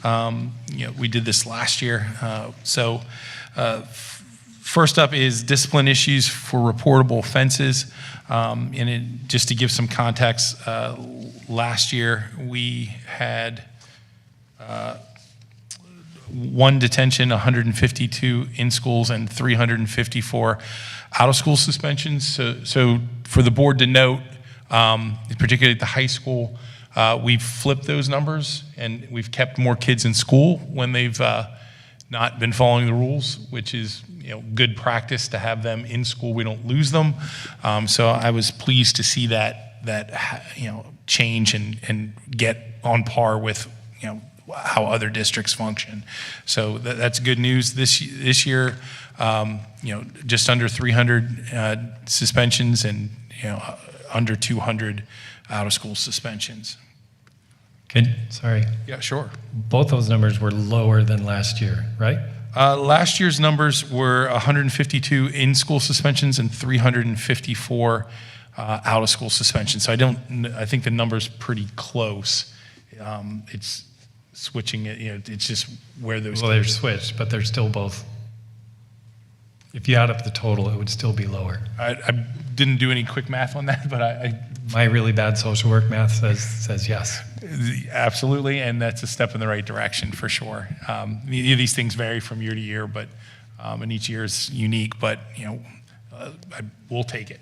We did this last year. First up is discipline issues for reportable offenses. Just to give some context, last year we had 1 detention, 152 in schools, and 354 out of school suspensions. So for the board to note, particularly at the high school, we've flipped those numbers and we've kept more kids in school when they've not been following the rules, which is good practice to have them in school. We don't lose them. So I was pleased to see that change and get on par with how other districts function. So that's good news. This year, just under 300 suspensions and under 200 out of school suspensions. Sorry. Yeah, sure. Both those numbers were lower than last year, right? Last year's numbers were 152 in-school suspensions and 354 out-of-school suspensions. So I think the number's pretty close. It's switching it, it's just where those. Well, they're switched, but they're still both. If you add up the total, it would still be lower. I didn't do any quick math on that, but my really bad social work math says yes. Absolutely, and that's a step in the right direction for sure. These things vary from year to year, but and each year is unique. But we'll take it.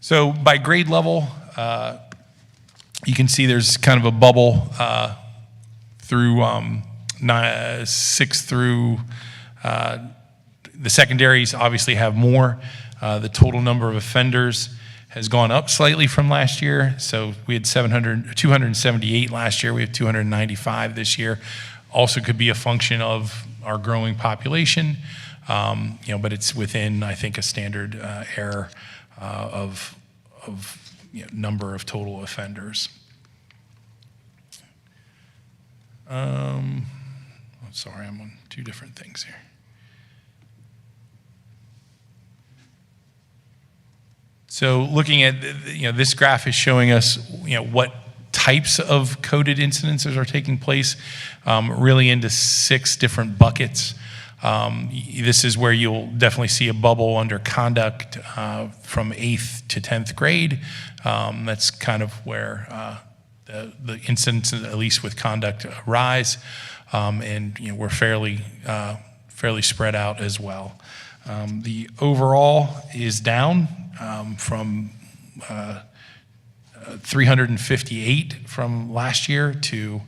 So by grade level, you can see there's kind of a bubble through 6 through the secondaries. Obviously, have more. The total number of offenders has gone up slightly from last year. So we had 278 last year. We have 295 this year. Also could be a function of our growing population. But it's within, I think, a standard error of number of total offenders. Sorry, I'm on two different things here. So looking at, this graph is showing us, what types of coded incidences are taking place, really into 6 different buckets. This is where you'll definitely see a bubble under conduct from 8th to 10th grade. That's kind of where the incidents, at least with conduct, rise, and we're fairly spread out as well. The overall is down from 358 from last year to,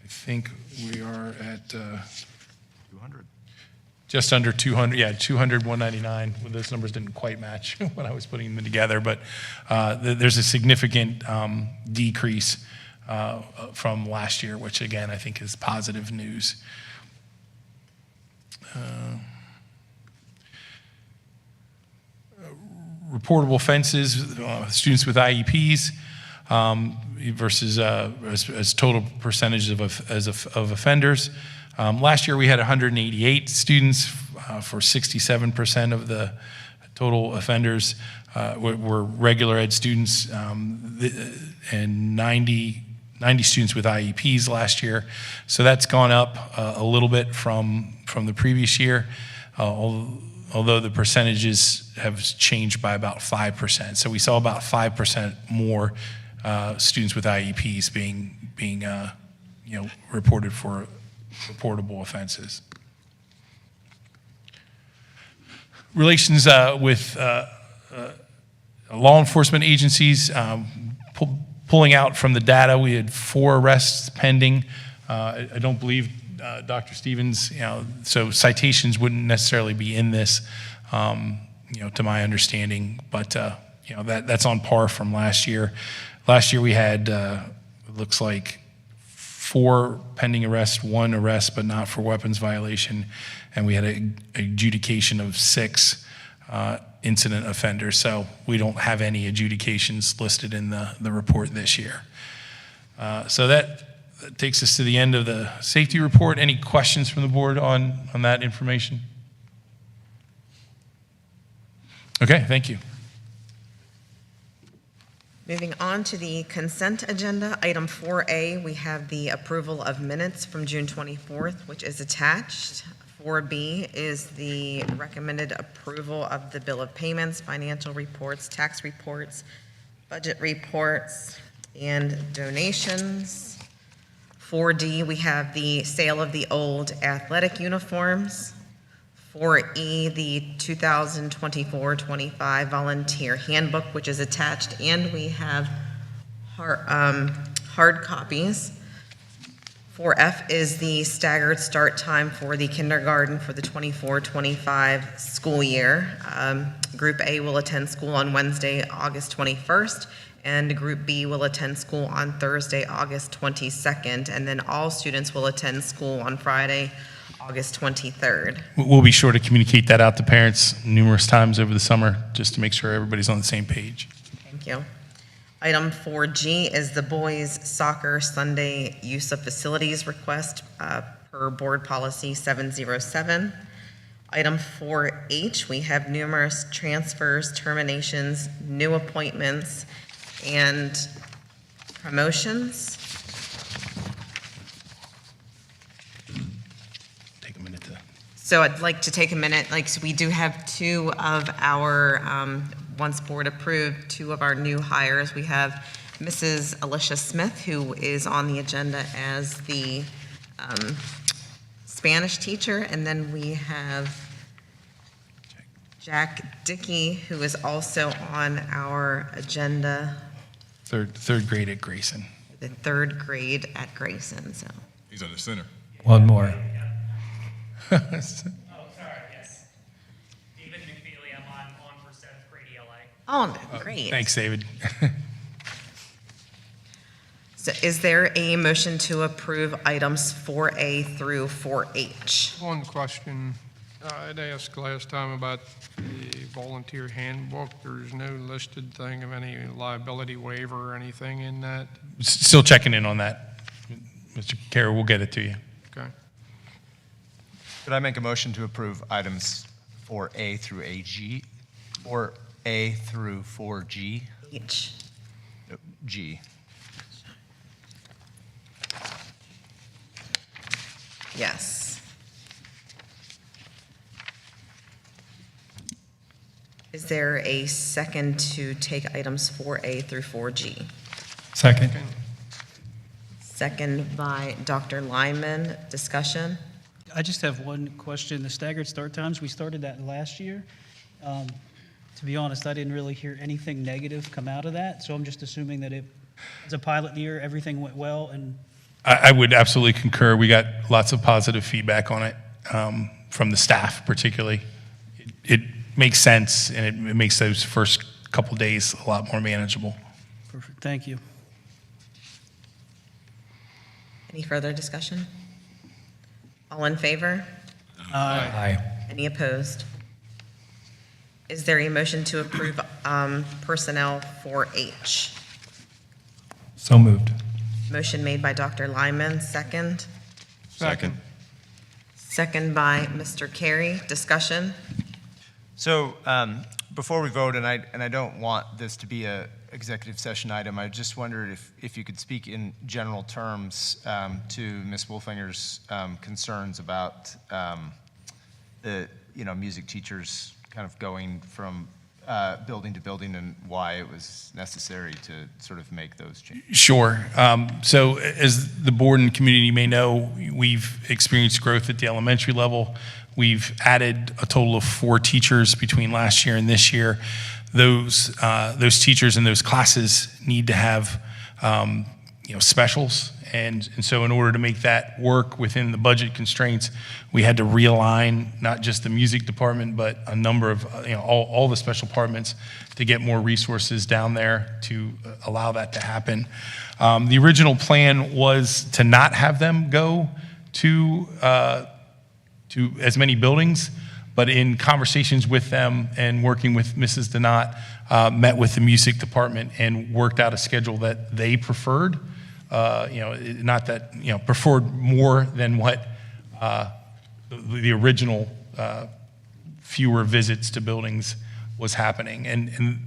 I think we are at 200. just under 200, 200, 199. Well, those numbers didn't quite match when I was putting them together, but there's a significant decrease from last year, which again, I think is positive news. Reportable offenses, students with IEPs versus as total percentage of offenders. Last year we had 188 students for 67% of the total offenders were regular ed students, and 90 students with IEPs last year. So that's gone up a little bit from the previous year, although the percentages have changed by about 5%. So we saw about 5% more students with IEPs being reported for reportable offenses. Relations with law enforcement agencies, pulling out from the data, we had 4 arrests pending. I don't believe Dr. Stevens, so citations wouldn't necessarily be in this, to my understanding, but that's on par from last year. Last year we had, it looks like 4 pending arrests, 1 arrest, but not for weapons violation, and we had an adjudication of 6 incident offenders. So we don't have any adjudications listed in the report this year. So that takes us to the end of the safety report. Any questions from the board on that information? Okay, thank you. Moving on to the consent agenda, item 4A, we have the approval of minutes from June 24th, which is attached. 4B is the recommended approval of the bill of payments, financial reports, tax reports, budget reports, and donations. 4D, we have the sale of the old athletic uniforms. 4E, the 2024-25 volunteer handbook, which is attached, and we have hard copies. 4F is the staggered start time for the kindergarten for the 24-25 school year. Group A will attend school on Wednesday, August 21st, and Group B will attend school on Thursday, August 22nd, and then all students will attend school on Friday, August 23rd. We'll be sure to communicate that out to parents numerous times over the summer, just to make sure everybody's on the same page. Thank you. Item 4G is the boys soccer Sunday use of facilities request per board policy 707. Item 4H, we have numerous transfers, terminations, new appointments, and promotions. Take a minute to. So I'd like to take a minute, so we do have 2 of our, once board approved, 2 of our new hires. We have Mrs. Alicia Smith, who is on the agenda as the Spanish teacher, and then we have Jack Dickey, who is also on our agenda, Third grade at Grayson. the 3rd grade at Grayson, so. He's on the center. One more. Oh, sorry, yes. David McFeely, I'm on for 7th grade ELA. Oh, great. Thanks, David. So is there a motion to approve items 4A through 4H? One question. I'd asked last time about the volunteer handbook. There's no listed thing of any liability waiver or anything in that. Still checking in on that. Mr. Carey, we'll get it to you. Okay. Could I make a motion to approve items 4A through AG, or A through 4G? H. No, G. Yes. Is there a second to take items 4A through 4G? Second. Second by Dr. Lyman. Discussion? I just have one question. The staggered start times, we started that last year. To be honest, I didn't really hear anything negative come out of that, so I'm just assuming that it's a pilot year, everything went well, and I would absolutely concur. We got lots of positive feedback on it from the staff, particularly. It makes sense, and it makes those first couple days a lot more manageable. perfect. Thank you. Any further discussion? All in favor? Aye. Any opposed? Is there a motion to approve personnel 4H? So moved. Motion made by Dr. Lyman, second. Second. Second by Mr. Carey. Discussion? So before we vote, and I don't want this to be a executive session item, I just wondered if you could speak in general terms to Ms. Wolfinger's concerns about the music teachers kind of going from building to building, and why it was necessary to sort of make those changes. Sure. So as the board and community may know, we've experienced growth at the elementary level. We've added a total of 4 teachers between last year and this year. Those teachers and those classes need to have specials, and so in order to make that work within the budget constraints, we had to realign not just the music department, but a number of all the special departments to get more resources down there to allow that to happen. The original plan was to not have them go to as many buildings, but in conversations with them and working with Mrs. Donat, met with the music department and worked out a schedule that they preferred. Not that, preferred more than what the original fewer visits to buildings was happening. And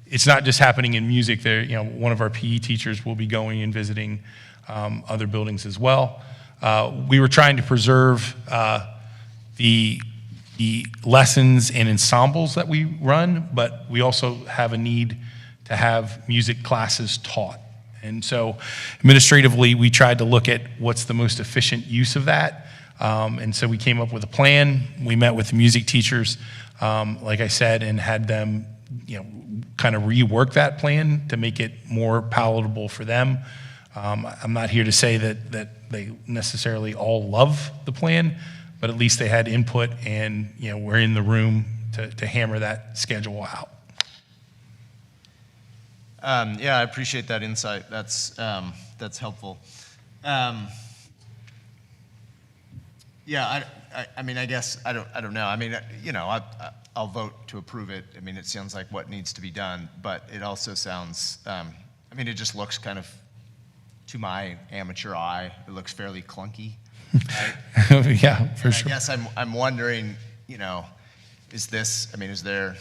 it's not just happening in music. There, one of our PE teachers will be going and visiting other buildings as well. We were trying to preserve the lessons and ensembles that we run, but we also have a need to have music classes taught. And so administratively, we tried to look at what's the most efficient use of that. And so we came up with a plan. We met with the music teachers, like I said, and had them, kind of rework that plan to make it more palatable for them. I'm not here to say that they necessarily all love the plan, but at least they had input, and we're in the room to hammer that schedule out. Yeah, I appreciate that insight. That's helpful. Yeah, I mean, I guess I don't know. I mean, I'll vote to approve it. I mean, it sounds like what needs to be done, but it also sounds. I mean, it just looks kind of, to my amateur eye, it looks fairly clunky. Right? Yeah, for sure. I guess I'm wondering, is there,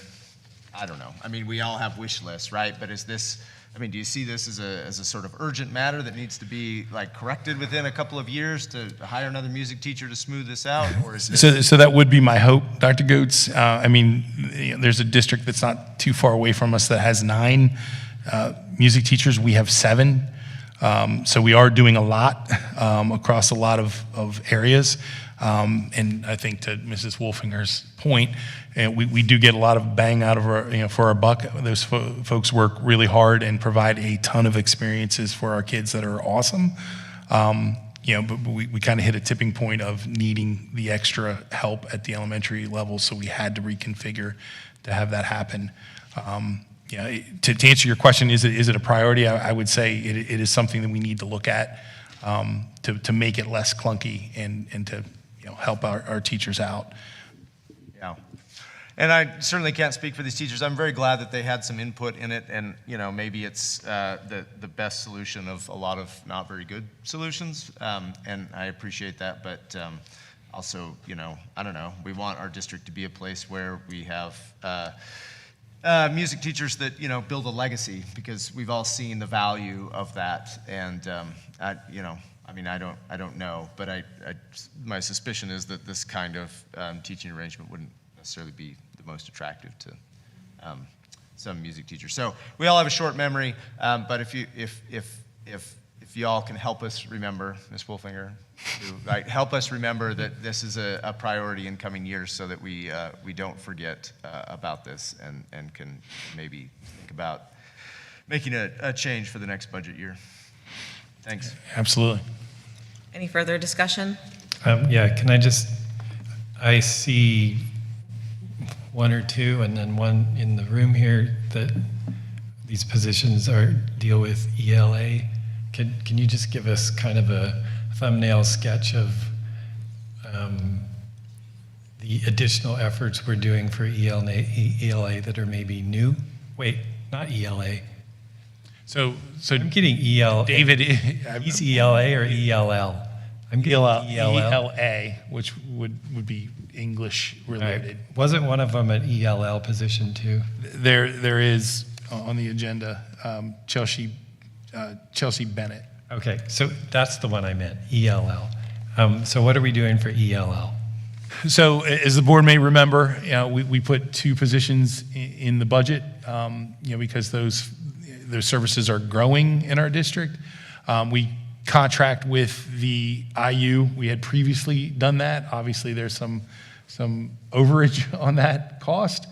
I don't know. I mean, we all have wish lists, right? But is this, do you see this as a sort of urgent matter that needs to be corrected within a couple of years to hire another music teacher to smooth this out? Or is this... So that would be my hope, Dr. Goetz. There's a district that's not too far away from us that has 9 music teachers. We have 7. So we are doing a lot across a lot of areas. And I think to Mrs. Wolfinger's point, we do get a lot of bang out of our, for our buck. Those folks work really hard and provide a ton of experiences for our kids that are awesome. But we kind of hit a tipping point of needing the extra help at the elementary level, so we had to reconfigure to have that happen. To answer your question, is it a priority? I would say it is something that we need to look at to make it less clunky and to help our teachers out. and I certainly can't speak for these teachers. I'm very glad that they had some input in it, and maybe it's the best solution of a lot of not very good solutions, and I appreciate that. But also, I don't know. We want our district to be a place where we have music teachers that build a legacy, because we've all seen the value of that, and I don't know, but my suspicion is that this kind of teaching arrangement wouldn't necessarily be the most attractive to some music teachers. So we all have a short memory, but if you all can help us remember, Ms. Wolfinger, help us remember that this is a priority in coming years, so that we don't forget about this, and can maybe think about making a change for the next budget year. Thanks. Absolutely. Any further discussion? I see one or two, and then one in the room here, that these positions deal with ELA. Can you just give us kind of a thumbnail sketch of the additional efforts we're doing for ELA that are maybe new? Wait, not ELA. So I'm getting EL. David, He's ELA or ELL? I'm getting ELA, which would be English related. Right. Wasn't one of them an ELL position too? There is on the agenda, Chelsea Bennett. Okay, so that's the one I meant, ELL. So what are we doing for ELL? So as the board may remember, we put two positions in the budget, because those services are growing in our district. We contract with the IU. We had previously done that. Obviously, there's some overage on that cost.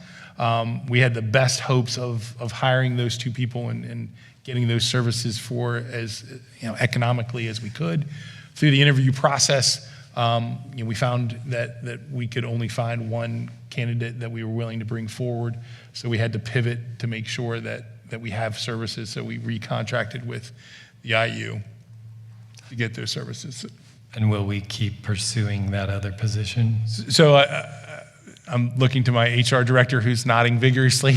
We had the best hopes of hiring those two people and getting those services for as economically as we could. Through the interview process, we found that we could only find one candidate that we were willing to bring forward. So we had to pivot to make sure that we have services. So we recontracted with the IU to get those services. And will we keep pursuing that other position? So I'm looking to my HR director, who's nodding vigorously,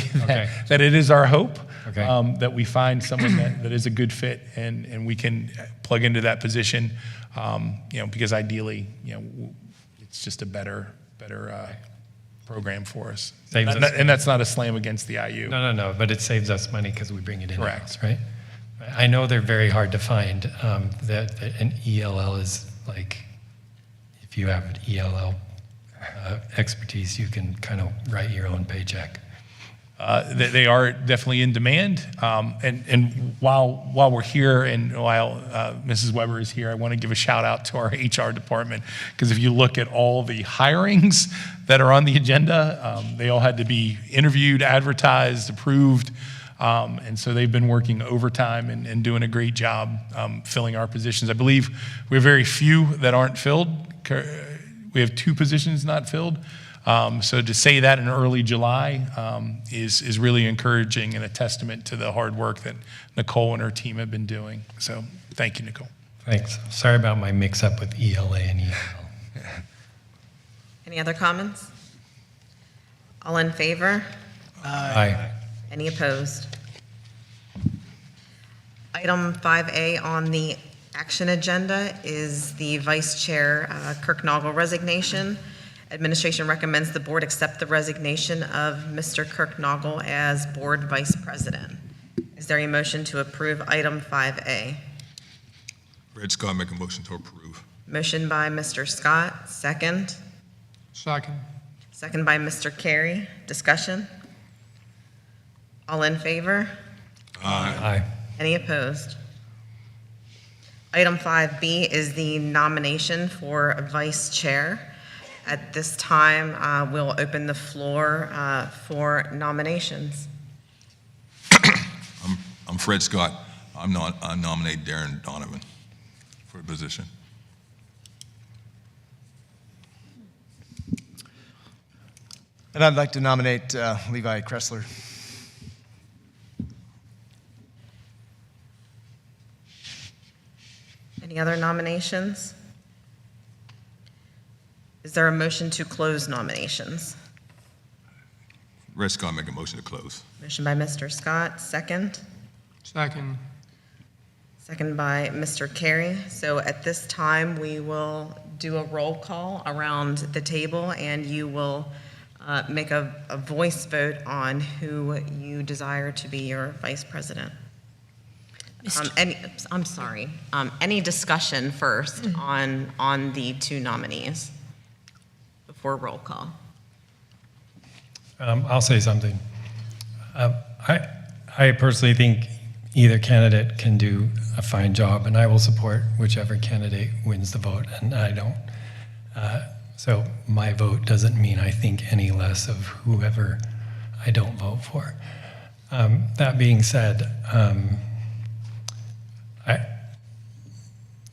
that it is our hope that we find someone that is a good fit, and we can plug into that position, because ideally, it's just a better program for us. And that's not a slam against the IU. No, but it saves us money because we bring it in-house, right? I know they're very hard to find. That an ELL is like, if you have an ELL expertise, you can kind of write your own paycheck. They are definitely in demand. And while we're here, and while Mrs. Weber is here, I want to give a shout out to our HR department, because if you look at all the hirings that are on the agenda, they all had to be interviewed, advertised, approved. And so they've been working overtime and doing a great job filling our positions. I believe we have very few that aren't filled. We have 2 positions not filled. So to say that in early July is really encouraging, and a testament to the hard work that Nicole and her team have been doing. So thank you, Nicole. Thanks. Sorry about my mix-up with ELA and ELL. Any other comments? All in favor? Aye. Any opposed? Item 5A on the action agenda is the Vice Chair Kirknagel resignation. Administration recommends the board accept the resignation of Mr. Kirknagel as Board Vice President. Is there a motion to approve item 5A? Fred Scott, make a motion to approve. Motion by Mr. Scott, second. Second. Second by Mr. Carey. Discussion? All in favor? Aye. Any opposed? Item 5B is the nomination for Vice Chair. At this time, we'll open the floor for nominations. I'm Fred Scott. I nominate Darren Donovan for a position. And I'd like to nominate Levi Kressler. Any other nominations? Is there a motion to close nominations? Red Scott, make a motion to close. Motion by Mr. Scott, second. Second. Second by Mr. Carey. So at this time, we will do a roll call around the table, and you will make a voice vote on who you desire to be your vice president. I'm sorry. Any discussion first on the two nominees before roll call? I'll say something. I personally think either candidate can do a fine job, and I will support whichever candidate wins the vote, and I don't. So my vote doesn't mean I think any less of whoever I don't vote for. That being said,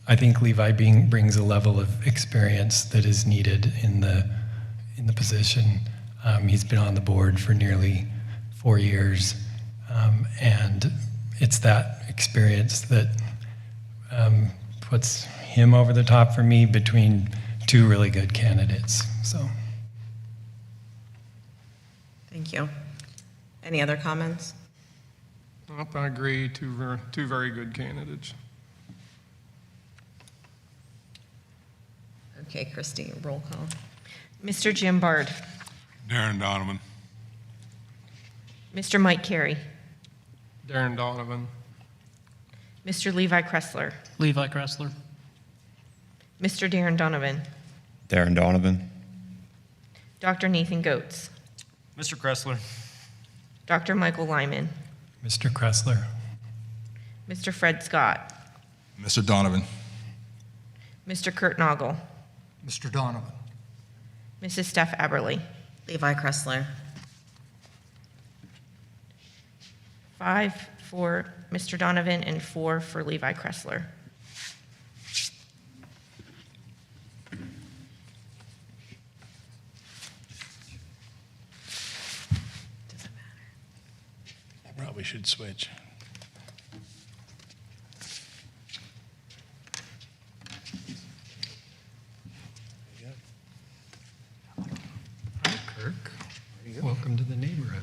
I think Levi brings a level of experience that is needed in the position. He's been on the board for nearly 4 years, and it's that experience that puts him over the top for me between two really good candidates. So, Thank you. Any other comments? Nope, I agree, two very good candidates. Okay, Christie, roll call. Mr. Jim Bard, Darren Donovan. Mr. Mike Carey, Darren Donovan. Mr. Levi Kressler, Levi Kressler. Mr. Darren Donovan, Darren Donovan. Dr. Nathan Goetz, Mr. Kressler. Dr. Michael Lyman, Mr. Kressler. Mr. Fred Scott, Mr. Donovan. Mr. Kurt Noggle, Mr. Donovan. Mrs. Steph Aberly. Levi Kressler. 5 for Mr. Donovan and 4 for Levi Kressler. I probably should switch. Hi, Kirk. Welcome to the neighborhood.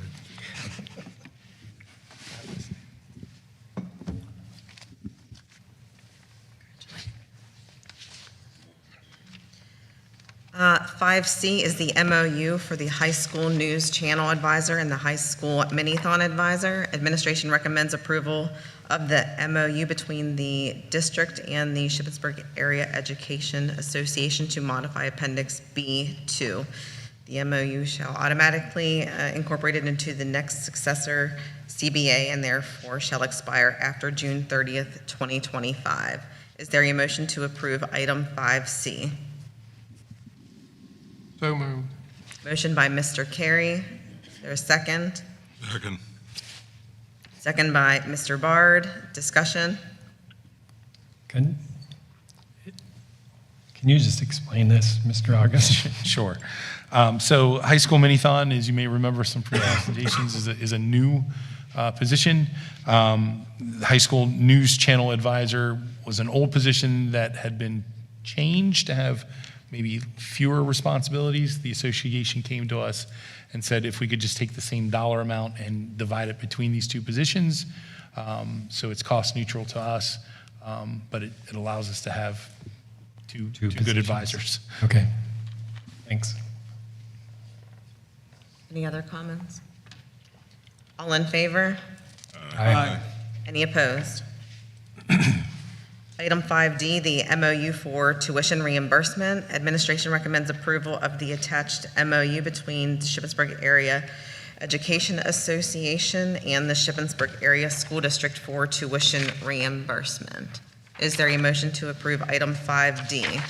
Uh, 5C is the MOU for the High School News Channel Advisor and the High School Mini-Thon Advisor. Administration recommends approval of the MOU between the district and the Shippensburg Area Education Association to modify Appendix B2. The MOU shall automatically incorporate it into the next successor CBA and therefore shall expire after June 30th, 2025. Is there a motion to approve item 5C? So moved. Motion by Mr. Carey. Is there a second? Second. Second by Mr. Bard. Discussion? Can you just explain this, Mr. August? Sure. So high school mini-thon, as you may remember some previous presentations, is a new position. The high school news channel advisor was an old position that had been changed to have maybe fewer responsibilities. The association came to us and said if we could just take the same dollar amount and divide it between these two positions, so it's cost neutral to us, but it allows us to have two good positions. advisors. Okay, thanks. Any other comments? All in favor? Aye. Any opposed? Item 5D, the MOU for tuition reimbursement. Administration recommends approval of the attached MOU between the Shippensburg Area Education Association and the Shippensburg Area School District for tuition reimbursement. Is there a motion to approve item 5D?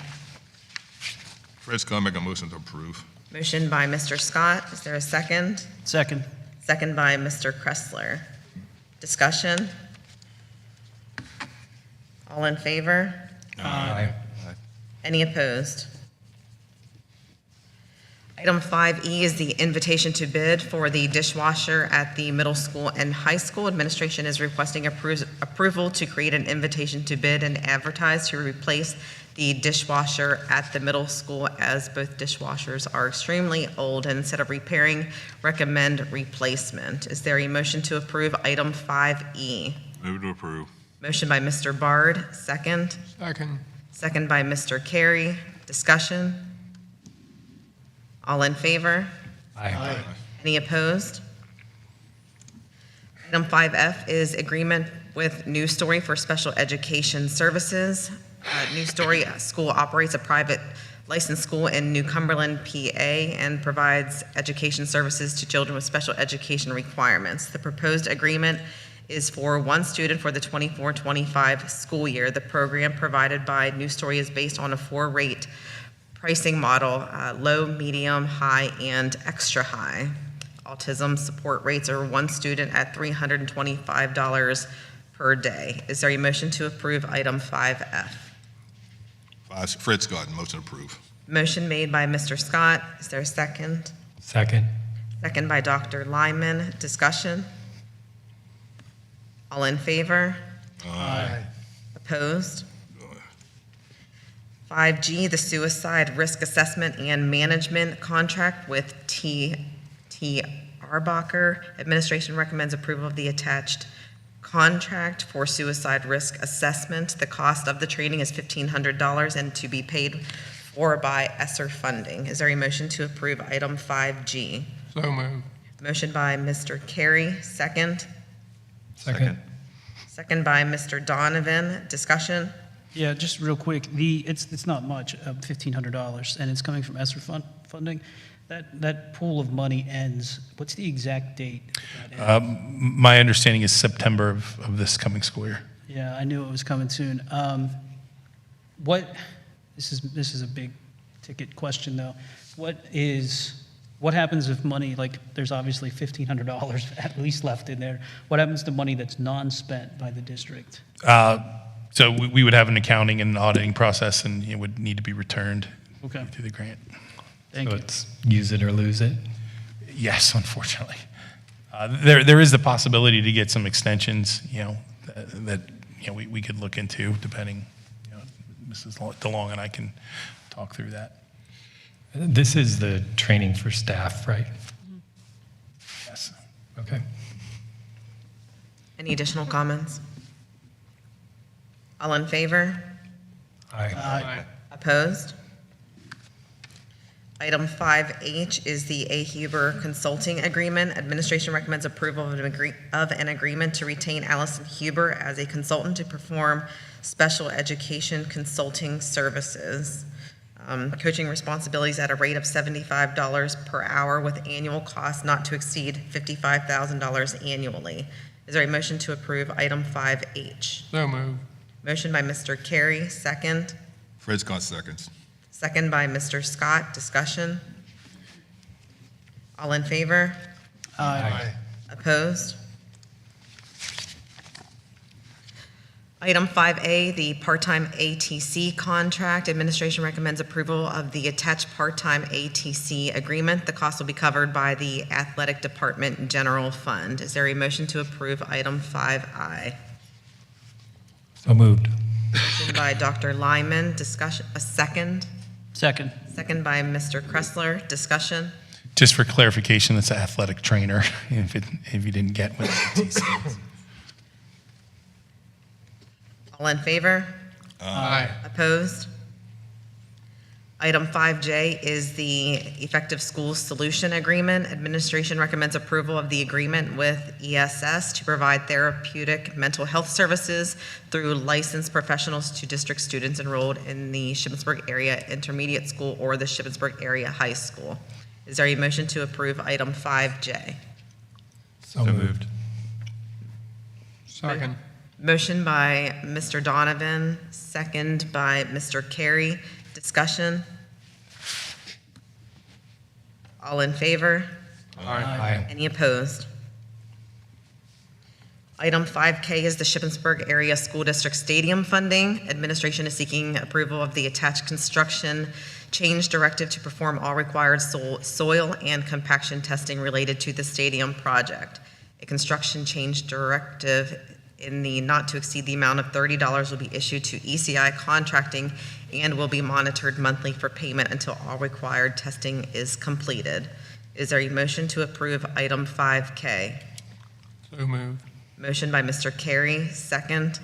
Red Scott, make a motion to approve. Motion by Mr. Scott. Is there a second? Second. Second by Mr. Kressler. Discussion? All in favor? Aye. Any opposed? Item 5E is the invitation to bid for the dishwasher at the middle school and high school. Administration is requesting approval to create an invitation to bid and advertise to replace the dishwasher at the middle school, as both dishwashers are extremely old, and instead of repairing, recommend replacement. Is there a motion to approve item 5E? Move to approve. Motion by Mr. Bard, second. Second. Second by Mr. Carey. Discussion? All in favor? Aye. Any opposed? Item 5F is agreement with New Story for special education services. New Story School operates a private licensed school in New Cumberland, PA, and provides education services to children with special education requirements. The proposed agreement is for one student for the 24-25 school year. The program provided by New Story is based on a 4-rate pricing model, low, medium, high, and extra high. Autism support rates are one student at $325 per day. Is there a motion to approve item 5F? Fred Scott, motion to approve. Motion made by Mr. Scott. Is there a second? Second. Second by Dr. Lyman. Discussion? All in favor? Aye. Opposed? 5G, the Suicide Risk Assessment and Management Contract with T. Arbacher. Administration recommends approval of the attached contract for suicide risk assessment. The cost of the training is $1,500 and to be paid for by ESSER funding. Is there a motion to approve item 5G? So moved. Motion by Mr. Carey, second. Second. Second by Mr. Donovan. Discussion? Yeah, just real quick, it's not much, $1,500, and it's coming from ESSER funding. That pool of money ends, what's the exact date? that ends? My understanding is September of this coming school year. Yeah, I knew it was coming soon. This is a big ticket question, though. What happens if money, like, there's obviously $1,500 at least left in there. What happens to money that's non-spent by the district? So we would have an accounting and auditing process, and it would need to be returned Okay. to the grant. Thank So you. it's use it or lose it. Yes, unfortunately. There is the possibility to get some extensions, that we could look into, depending, Mrs. DeLong and I can talk through that. This is the training for staff, right? Yes. Okay. Any additional comments? All in favor? Aye. Opposed? Item 5H is the A. Huber Consulting Agreement. Administration recommends approval of an agreement to retain Allison Huber as a consultant to perform special education consulting services. Coaching responsibilities at a rate of $75 per hour with annual cost not to exceed $55,000 annually. Is there a motion to approve item 5H? So moved. Motion by Mr. Carey, second. Fred Scott seconds. Second by Mr. Scott. Discussion? All in favor? Aye. Opposed? Item 5A, the part-time ATC contract. Administration recommends approval of the attached part-time ATC agreement. The cost will be covered by the Athletic Department General Fund. Is there a motion to approve item 5I? So moved. Motion by Dr. Lyman. Discussion, a second. Second. Second by Mr. Kressler. Discussion? Just for clarification, it's an athletic trainer, if you didn't get what ATC is. All in favor? Aye. Opposed? Item 5J is the Effective Schools Solution Agreement. Administration recommends approval of the agreement with ESS to provide therapeutic mental health services through licensed professionals to district students enrolled in the Shippensburg Area Intermediate School or the Shippensburg Area High School. Is there a motion to approve item 5J? So moved. Second. Motion by Mr. Donovan, second by Mr. Carey. Discussion? All in favor? Aye. Any opposed? Item 5K is the Shippensburg Area School District Stadium funding. Administration is seeking approval of the attached construction change directive to perform all required soil and compaction testing related to the stadium project. A construction change directive in the not to exceed the amount of $30 will be issued to ECI Contracting and will be monitored monthly for payment until all required testing is completed. Is there a motion to approve item 5K? So moved. Motion by Mr. Carey, second.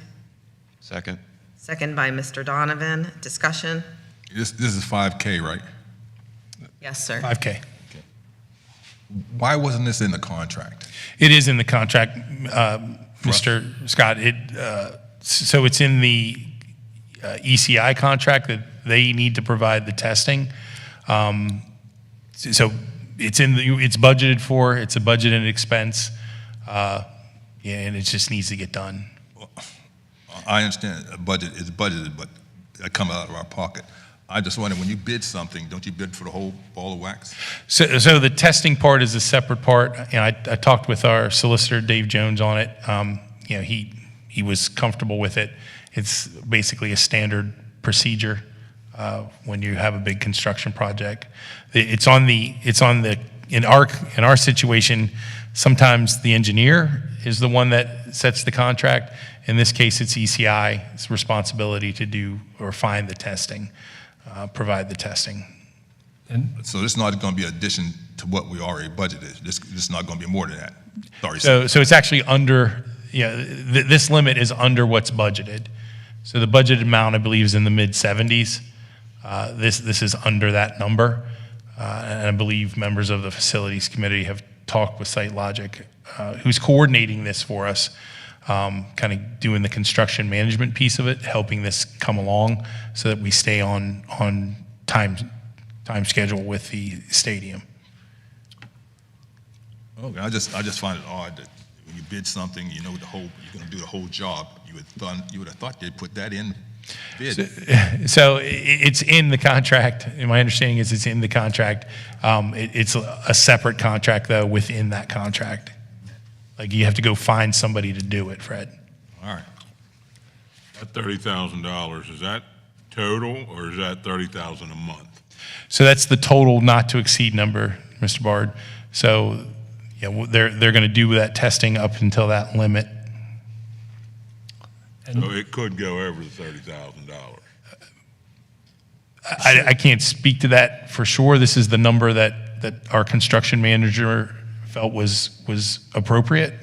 Second. Second by Mr. Donovan. Discussion? This is 5K, right? Yes, sir. 5K. Why wasn't this in the contract? It is in the contract, Mr. Scott. So it's in the ECI contract that they need to provide the testing. So it's budgeted for, it's a budgeted expense, and it just needs to get done. I understand a budget is budgeted, but that comes out of our pocket. I just wonder, when you bid something, don't you bid for the whole ball of wax? So the testing part is a separate part. I talked with our solicitor, Dave Jones, on it. He was comfortable with it. It's basically a standard procedure when you have a big construction project. In our situation, sometimes the engineer is the one that sets the contract. In this case, it's ECI's responsibility to do or find the testing, provide the testing. So this is not going to be an addition to what we already budgeted. This is not going to be more than that. Sorry. So it's actually under, this limit is under what's budgeted. So the budgeted amount, I believe, is in the mid-70s. This is under that number. And I believe members of the facilities committee have talked with SiteLogic, who's coordinating this for us, kind of doing the construction management piece of it, helping this come along so that we stay on time schedule with the stadium. Okay, I just find it odd that when you bid something, you know you're going to do the whole job. You would have thought they'd put that in bid. So it's in the contract. And my understanding is it's in the contract. It's a separate contract though within that contract. Like you have to go find somebody to do it, Fred. All right. That $30,000, is that total or is that $30,000 a month? So that's the total not to exceed number, Mr. Bard. So yeah, they're going to do that testing up until that limit. So it could go over the $30,000. I can't speak to that for sure. This is the number that our construction manager felt was appropriate.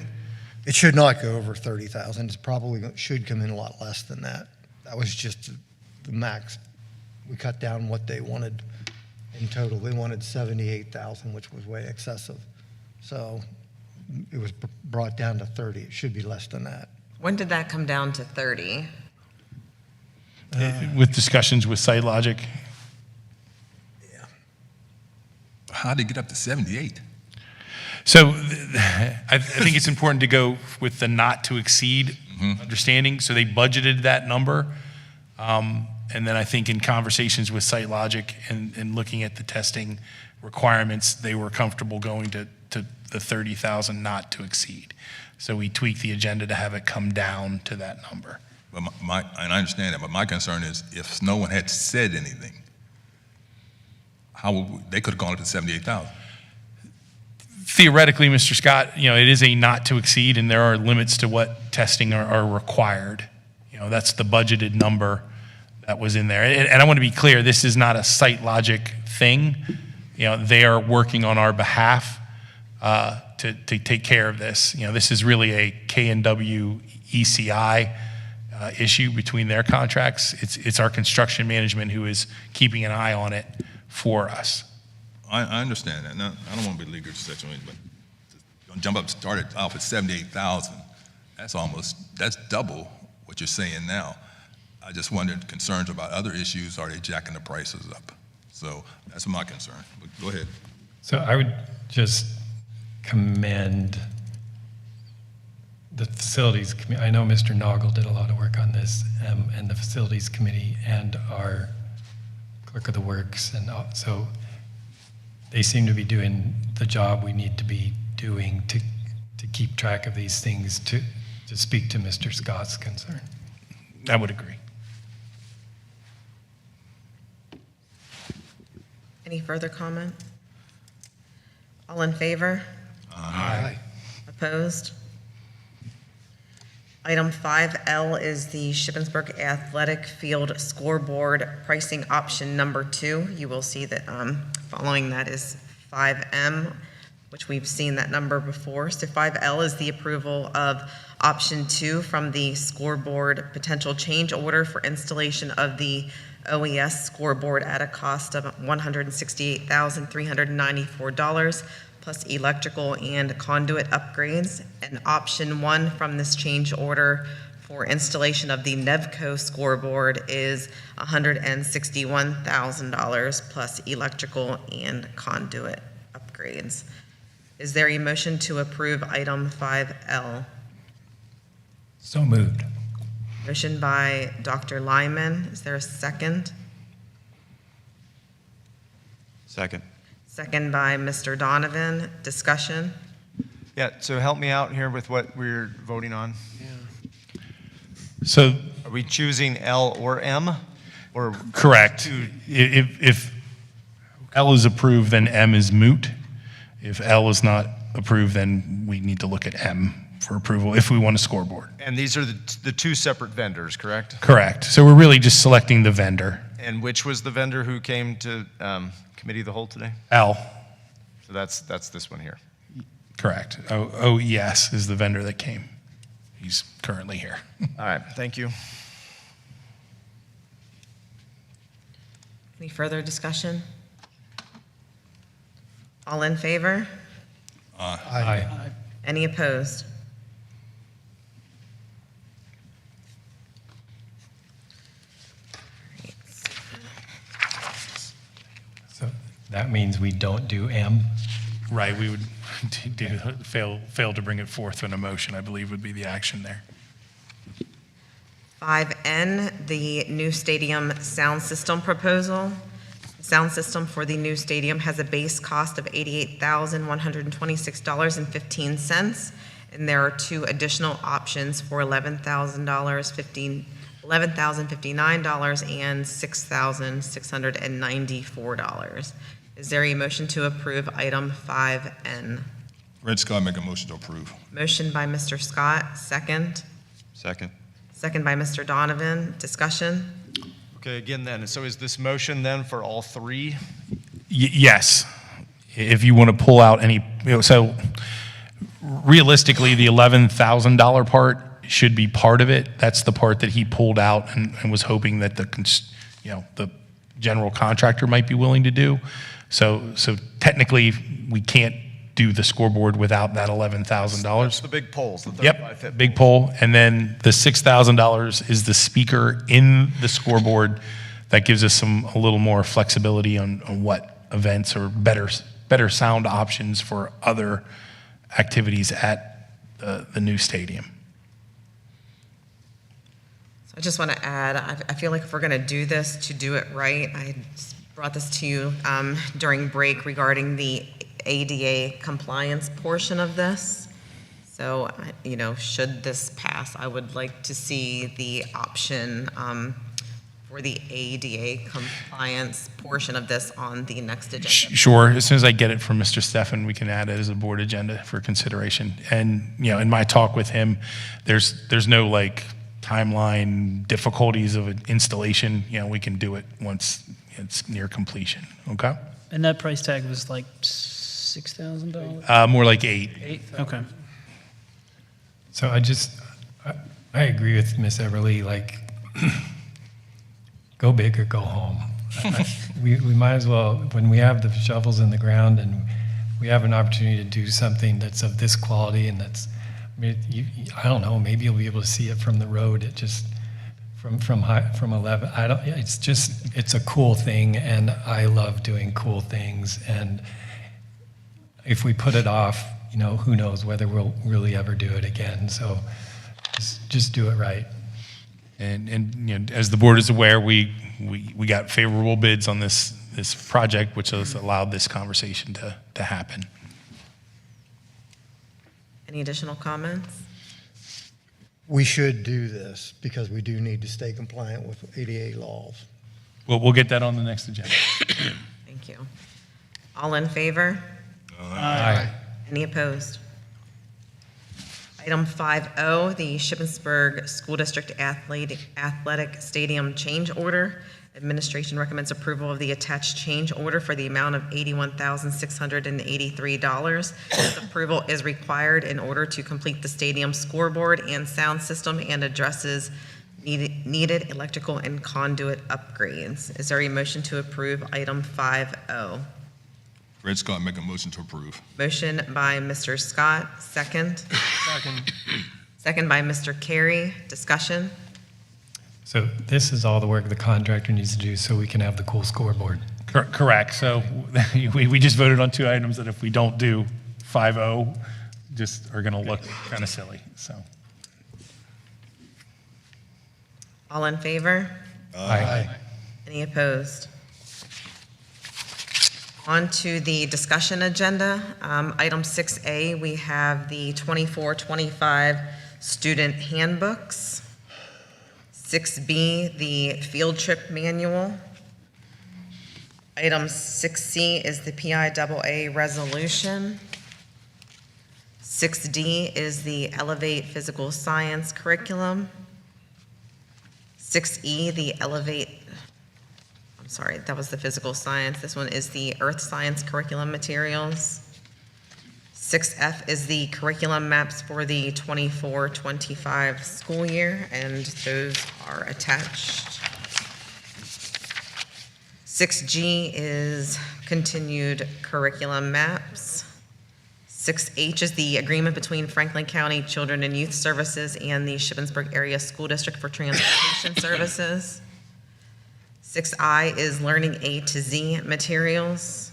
It should not go over 30,000. It probably should come in a lot less than that. That was just the max. We cut down what they wanted in total. They wanted 78,000, which was way excessive. So it was brought down to 30. It should be less than that. When did that come down to 30? With discussions with SiteLogic. How did they get up to 78? So I think it's important to go with the not to exceed understanding. So they budgeted that number. And then I think in conversations with SiteLogic and looking at the testing requirements, they were comfortable going to the 30,000 not to exceed. So we tweaked the agenda to have it come down to that number. But and I understand that, but my concern is if no one had said anything, they could have gone up to 78,000. Theoretically, Mr. Scott, it is a not to exceed, and there are limits to what testing are required. That's the budgeted number that was in there. And I want to be clear, this is not a SiteLogic thing. They are working on our behalf to take care of this. This is really a K&W ECI issue between their contracts. It's our construction management who is keeping an eye on it for us. I understand that. Now, I don't want to be legal situation, but jump up, start it off at 78,000. That's double what you're saying now. I just wondered concerns about other issues. Are they jacking the prices up? So that's my concern. But go ahead. So I would just commend the facilities committee. I know Mr. Noggle did a lot of work on this, and the facilities committee and our clerk of the works, and so they seem to be doing the job we need to be doing to keep track of these things, to speak to Mr. Scott's concern. I would agree. Any further comment? All in favor? Aye. Opposed? Item 5L is the Shippensburg Athletic Field Scoreboard Pricing Option Number 2. You will see that following that is 5M, which we've seen that number before. So 5L is the approval of Option 2 from the scoreboard potential change order for installation of the OES scoreboard at a cost of $168,394 plus electrical and conduit upgrades. And Option 1 from this change order for installation of the Nevco scoreboard is $161,000 plus electrical and conduit upgrades. Is there a motion to approve item 5L? So moved. Motion by Dr. Lyman. Is there a second? Second. Second by Mr. Donovan. Discussion? Yeah, so help me out here with what we're voting on. So, Are we choosing L or M? Or correct. If L is approved, then M is moot. If L is not approved, then we need to look at M for approval if we want a scoreboard. And these are the two separate vendors, correct? Correct. So we're really just selecting the vendor. And which was the vendor who came to committee of the whole today? L. So that's this one here. Correct. OES is the vendor that came. He's currently here. All right, thank you. Any further discussion? All in favor? Aye. Any opposed? So that means we don't do M. Right, we would fail to bring it forth in a motion, I believe would be the action there. 5N, the new stadium sound system proposal. Sound system for the new stadium has a base cost of $88,126.15, and there are two additional options for $11,059 and $6,694. Is there a motion to approve item 5N? Red Scott, make a motion to approve. Motion by Mr. Scott, second. Second. Second by Mr. Donovan. Discussion? Okay, again then, so is this motion then for all three? Yes, if you want to pull out any, so realistically, the $11,000 part should be part of it. That's the part that he pulled out and was hoping that the general contractor might be willing to do. So technically, we can't do the scoreboard without that $11,000. That's the big poles, the 35 Yep, foot big poles. pole. And then the $6,000 is the speaker in the scoreboard that gives us a little more flexibility on what events or better sound options for other activities at the new stadium. So I just want to add, I feel like if we're going to do this, to do it right, I brought this to you during break regarding the ADA compliance portion of this. So, should this pass, I would like to see the option for the ADA compliance portion of this on the next agenda. Sure. As soon as I get it from Mr. Steffen, we can add it as a board agenda for consideration. And, in my talk with him, there's no timeline difficulties of an installation. We can do it once it's near completion. Okay? And that price tag was like $6,000? More like 8. Okay. So I agree with Ms. Everly, go big or go home. We might as well, when we have the shovels in the ground and we have an opportunity to do something that's of this quality and I don't know, maybe you'll be able to see it from the road. It just, from 11, it's a cool thing, and I love doing cool things. And if we put it off, who knows whether we'll really ever do it again. So just do it right. And as the board is aware, we got favorable bids on this project, which has allowed this conversation to happen. Any additional comments? We should do this because we do need to stay compliant with ADA laws. Well, we'll get that on the next agenda. Thank you. All in favor? Aye. Any opposed? Item 5O, the Shippensburg School District Athletic Stadium Change Order. Administration recommends approval of the attached change order for the amount of $81,683. This approval is required in order to complete the stadium scoreboard and sound system and addresses needed electrical and conduit upgrades. Is there a motion to approve item 5O? Fred Scott, make a motion to approve. Motion by Mr. Scott, second. Second. Second by Mr. Carey. Discussion? So this is all the work the contractor needs to do so we can have the cool scoreboard. Correct. So we just voted on 2 items that if we don't do 5-0, just are going to look kind of silly, so. All in favor? Aye. Any opposed? On to the discussion agenda. Item 6A, we have the 24-25 student handbooks. 6B, the field trip manual. Item 6C is the PIAA resolution. 6D is the Elevate Physical Science curriculum. 6E, the that was the physical science. This one is the earth science curriculum materials. 6F is the curriculum maps for the 24-25 school year, and those are attached. 6G is continued curriculum maps. 6H is the agreement between Franklin County Children and Youth Services and the Shippensburg Area School District for Transportation Services. 6I is Learning A to Z materials.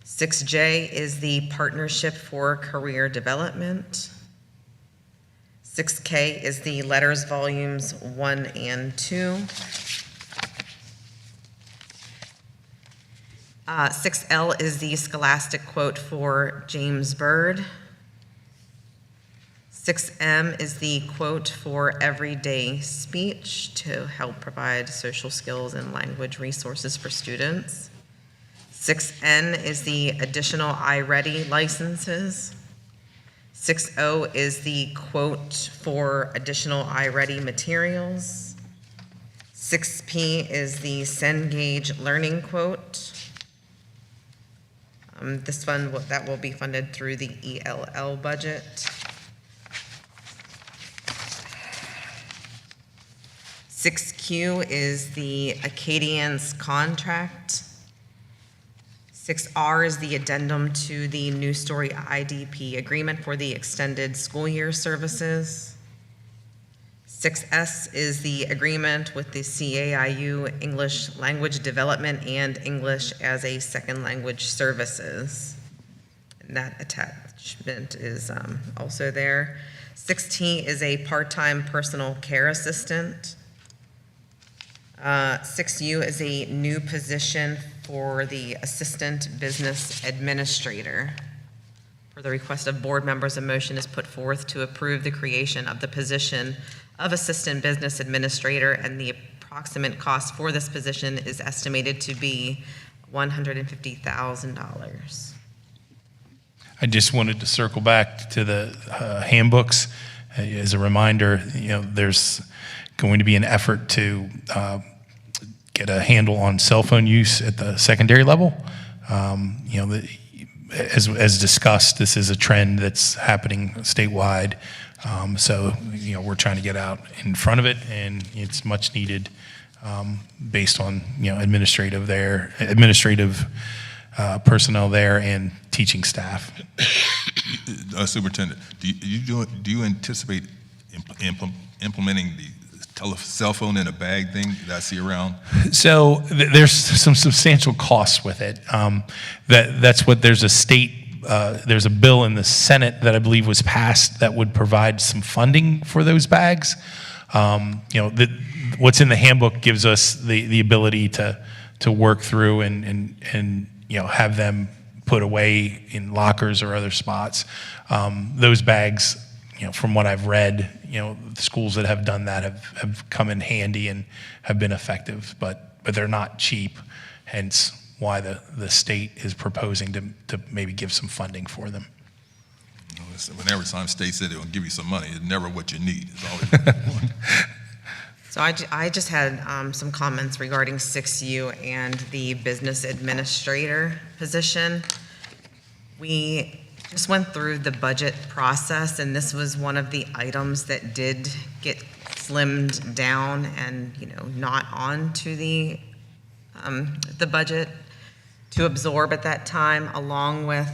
6J is the Partnership for Career Development. 6K is the Letters Volumes 1 and 2. 6L is the Scholastic Quote for James Byrd. 6M is the quote for everyday speech to help provide social skills and language resources for students. 6N is the additional iReady licenses. 6O is the quote for additional iReady materials. 6P is the Cengage learning quote. This fund that will be funded through the ELL budget. 6Q is the Acadians contract. 6R is the addendum to the New Story IDP agreement for the extended school year services. 6S is the agreement with the CAIU English Language Development and English as a Second Language services. And that attachment is also there. 6T is a part-time personal care assistant. 6U is a new position for the Assistant Business Administrator. For the request of board members, a motion is put forth to approve the creation of the position of Assistant Business Administrator, and the approximate cost for this position is estimated to be $150,000. I just wanted to circle back to the handbooks. As a reminder, there's going to be an effort to get a handle on cell phone use at the secondary level. As discussed, this is a trend that's happening statewide. So we're trying to get out in front of it, and it's much needed based on administrative personnel there and teaching staff. Superintendent, do you anticipate implementing the cell phone in a bag thing that I see around? So there's some substantial costs with it. That's what there's a state. There's a bill in the Senate that I believe was passed that would provide some funding for those bags. What's in the handbook gives us the ability to work through and have them put away in lockers or other spots. Those bags, from what I've read, the schools that have done that have come in handy and have been effective, but they're not cheap, hence why the state is proposing to maybe give some funding for them. Whenever some state said they will give you some money, it's never what you need. It's always what you want. So I just had some comments regarding 6U and the business administrator position. We just went through the budget process, and this was one of the items that did get slimmed down and, not onto the budget to absorb at that time, along with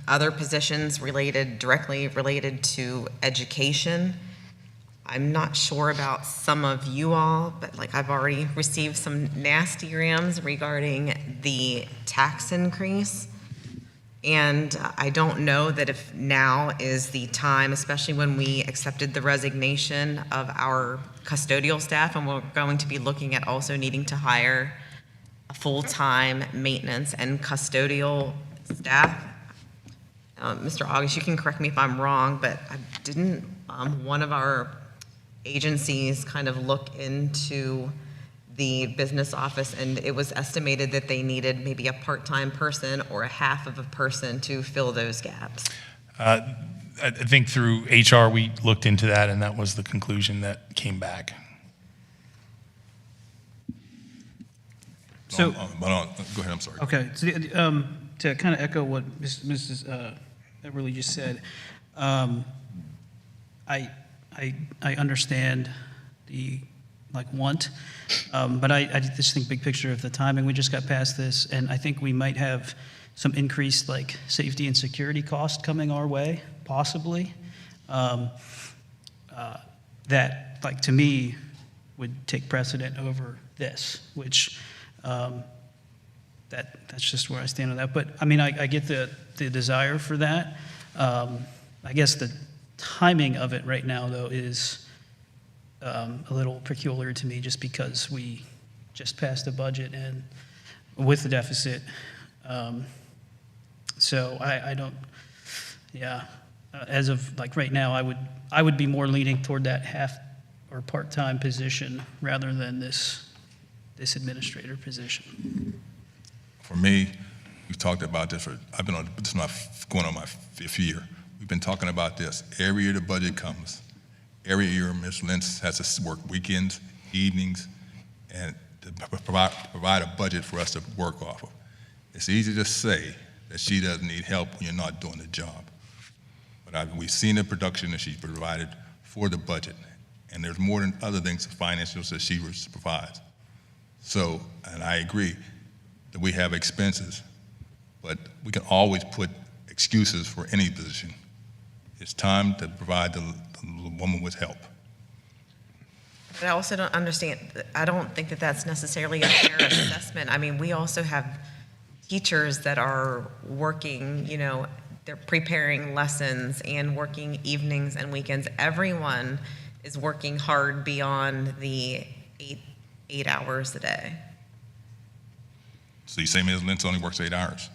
other positions directly related to education. I'm not sure about some of you all, but I've already received some nasty grams regarding the tax increase. And I don't know that if now is the time, especially when we accepted the resignation of our custodial staff, and we're going to be looking at also needing to hire a full-time maintenance and custodial staff. Mr. August, you can correct me if I'm wrong, but didn't one of our agencies kind of look into the business office, and it was estimated that they needed maybe a part-time person or a half of a person to fill those gaps? I think through HR, we looked into that, and that was the conclusion that came back. So, go ahead, I'm sorry. okay, so, to kind of echo what Mrs. Everly just said, I understand the want, but I just think big picture of the timing. We just got past this, and I think we might have some increased safety and security costs coming our way, possibly. That to me would take precedent over this, which that's just where I stand on that. But I mean, I get the desire for that. I guess the timing of it right now, though, is a little peculiar to me, just because we just passed a budget and with the deficit. So I don't, as of right now, I would be more leaning toward that half or part-time position rather than this administrator position. For me, we've talked about this I've been on, this is going on my 5th year. We've been talking about this. Every year the budget comes. Every year Ms. Lentz has to work weekends, evenings, and to provide a budget for us to work off of. It's easy to say that she doesn't need help when you're not doing the job. But we've seen the production that she provided for the budget, and there's more than other things, financials that she provides. So, and I agree that we have expenses, but we can always put excuses for any position. It's time to provide the woman with help. But I also don't understand, I don't think that that's necessarily a fair assessment. I mean, we also have teachers that are working, they're preparing lessons and working evenings and weekends. Everyone is working hard beyond the eight hours a day. So you say Ms. Lentz only works 8 hours?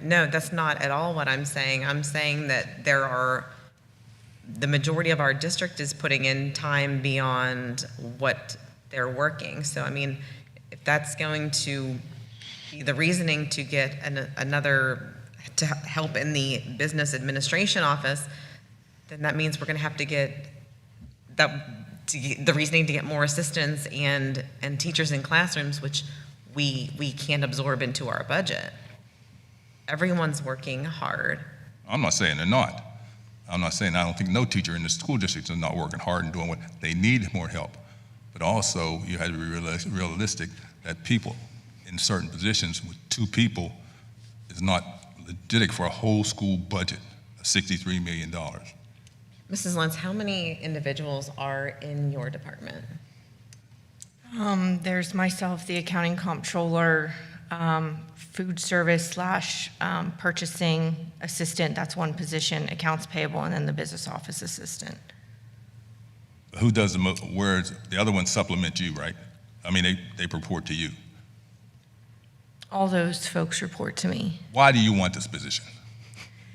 No, that's not at all what I'm saying. I'm saying that the majority of our district is putting in time beyond what they're working. So, I mean, if that's going to be the reasoning to get to help in the business administration office, then that means we're going to have to get the reasoning to get more assistants and teachers in classrooms, which we can't absorb into our budget. Everyone's working hard. I'm not saying they're not. I'm not saying I don't think no teacher in the school district is not working hard and doing what they need more help. But also, you have to be realistic that people in certain positions with 2 people is not legit for a whole school budget of $63 million. Mrs. Lentz, how many individuals are in your department? There's myself, the accounting comptroller, food service / purchasing assistant, that's one position, accounts payable, and then the business office assistant. Who does where the other ones supplement you, right? I mean, they report to you. All those folks report to me. Why do you want this position?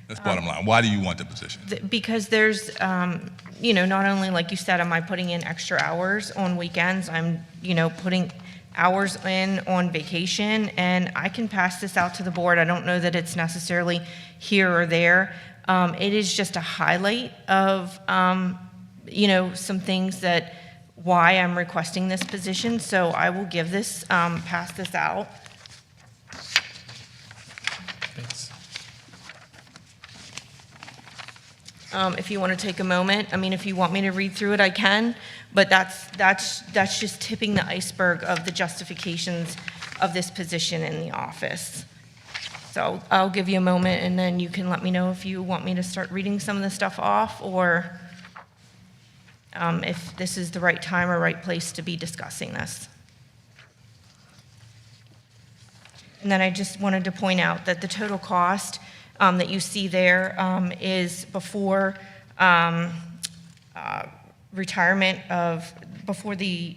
That's bottom line. Why do you want the position? Because there's, not only, like you said, am I putting in extra hours on weekends, I'm, putting hours in on vacation, and I can pass this out to the board. I don't know that it's necessarily here or there, It is just a highlight of, some things that, why I'm requesting this position. So I will give this, pass this out. Thanks. If you want to take a moment, if you want me to read through it, I can, but that's just tipping the iceberg of the justifications of this position in the office. So I'll give you a moment, and then you can let me know if you want me to start reading some of the stuff off, or if this is the right time or right place to be discussing this. And then I just wanted to point out that the total cost that you see there is before retirement before the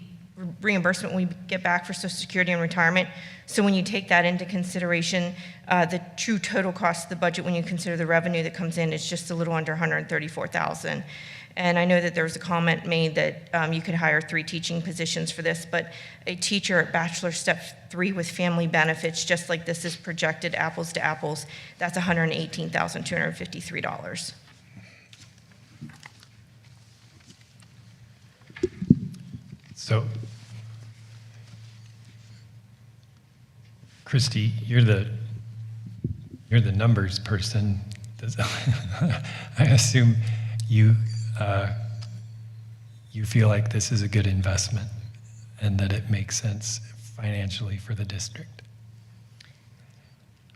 reimbursement we get back for Social Security and retirement. So when you take that into consideration, the true total cost of the budget, when you consider the revenue that comes in, is just a little under $134,000. And I know that there was a comment made that you could hire 3 teaching positions for this, but a teacher at Bachelor Step 3 with family benefits, just like this is projected apples to apples, that's $118,253. So, Christy, you're the numbers person. I assume you feel like this is a good investment and that it makes sense financially for the district.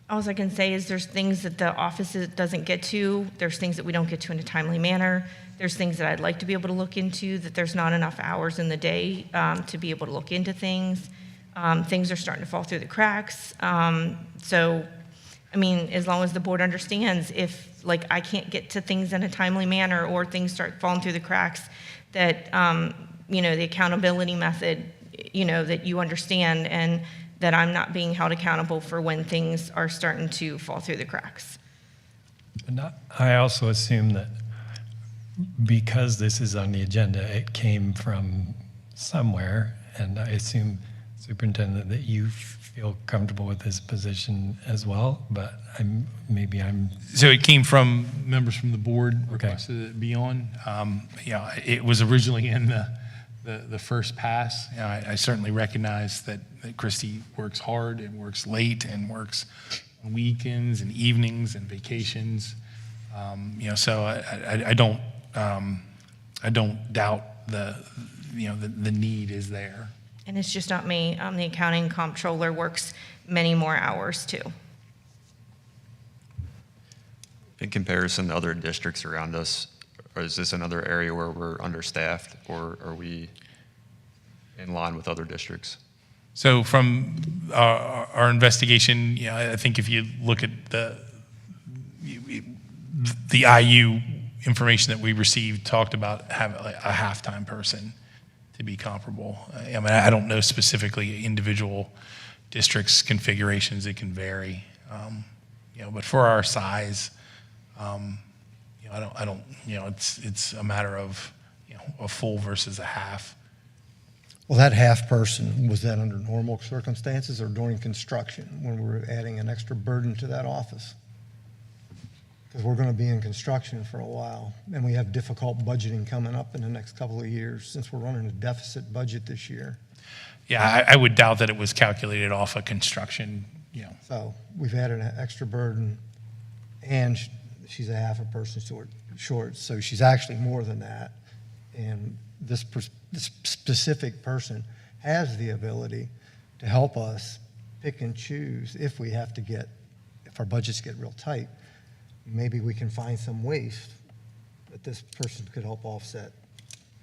All I can say is there's things that the office doesn't get to. There's things that we don't get to in a timely manner. There's things that I'd like to be able to look into, that there's not enough hours in the day to be able to look into things. Things are starting to fall through the cracks. So, as long as the board understands, if I can't get to things in a timely manner or things start falling through the cracks, that, the accountability method, that you understand, and that I'm not being held accountable for when things are starting to fall through the cracks. And I also assume that because this is on the agenda, it came from somewhere, and I assume, Superintendent, that you feel comfortable with this position as well, but maybe I'm... So it came from members from the board requested it be on. It was originally in the first pass. I certainly recognize that Christy works hard and works late and works on weekends and evenings and vacations. So I don't doubt the need is there. And it's just not me. The accounting comptroller works many more hours too. In comparison to other districts around us, or is this another area where we're understaffed, or are we in line with other districts? So from our investigation, I think if you look at the IU information that we received, talked about having a halftime person to be comparable. I don't know specifically individual districts' configurations; it can vary. But for our size, I don't. It's a matter of a full versus a half. Well, that half person, was that under normal circumstances or during construction when we were adding an extra burden to that office? Because we're going to be in construction for a while, and we have difficult budgeting coming up in the next couple of years since we're running a deficit budget this year. Yeah, I would doubt that it was calculated off of construction. So we've added an extra burden, and she's a half a person short, so she's actually more than that. And this specific person has the ability to help us pick and choose if our budgets get real tight. Maybe we can find some waste that this person could help offset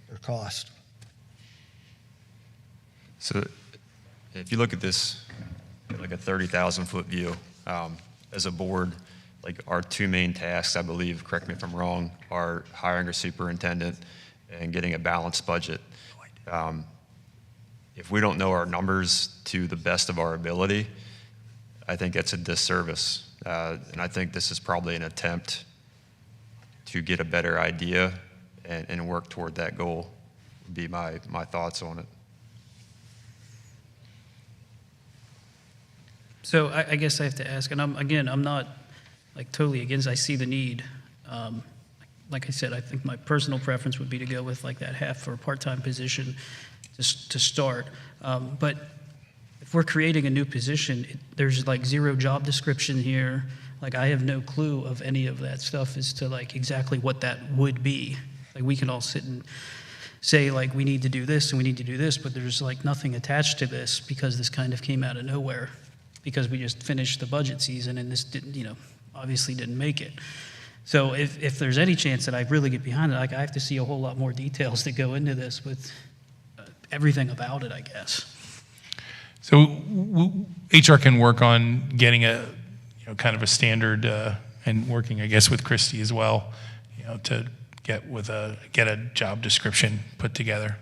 their cost. So if you look at this like a 30,000-foot view, as a board, our 2 main tasks, I believe, correct me if I'm wrong, are hiring a superintendent and getting a balanced budget. If we don't know our numbers to the best of our ability, I think it's a disservice. And I think this is probably an attempt to get a better idea and work toward that goal, would be my thoughts on it. So I guess I have to ask, and I'm not totally against, I see the need. Like I said, I think my personal preference would be to go with like that half or part-time position to start. But if we're creating a new position, there's like zero job description here. Like I have no clue of any of that stuff as to like exactly what that would be. Like we can all sit and say like we need to do this and we need to do this, but there's like nothing attached to this because this kind of came out of nowhere because we just finished the budget season and this didn't, obviously didn't make it. So if there's any chance that I really get behind it, like I have to see a whole lot more details that go into this with everything about it, I guess. So HR can work on getting a, kind of a standard and working, I guess, with Christie as well, to get a job description put together.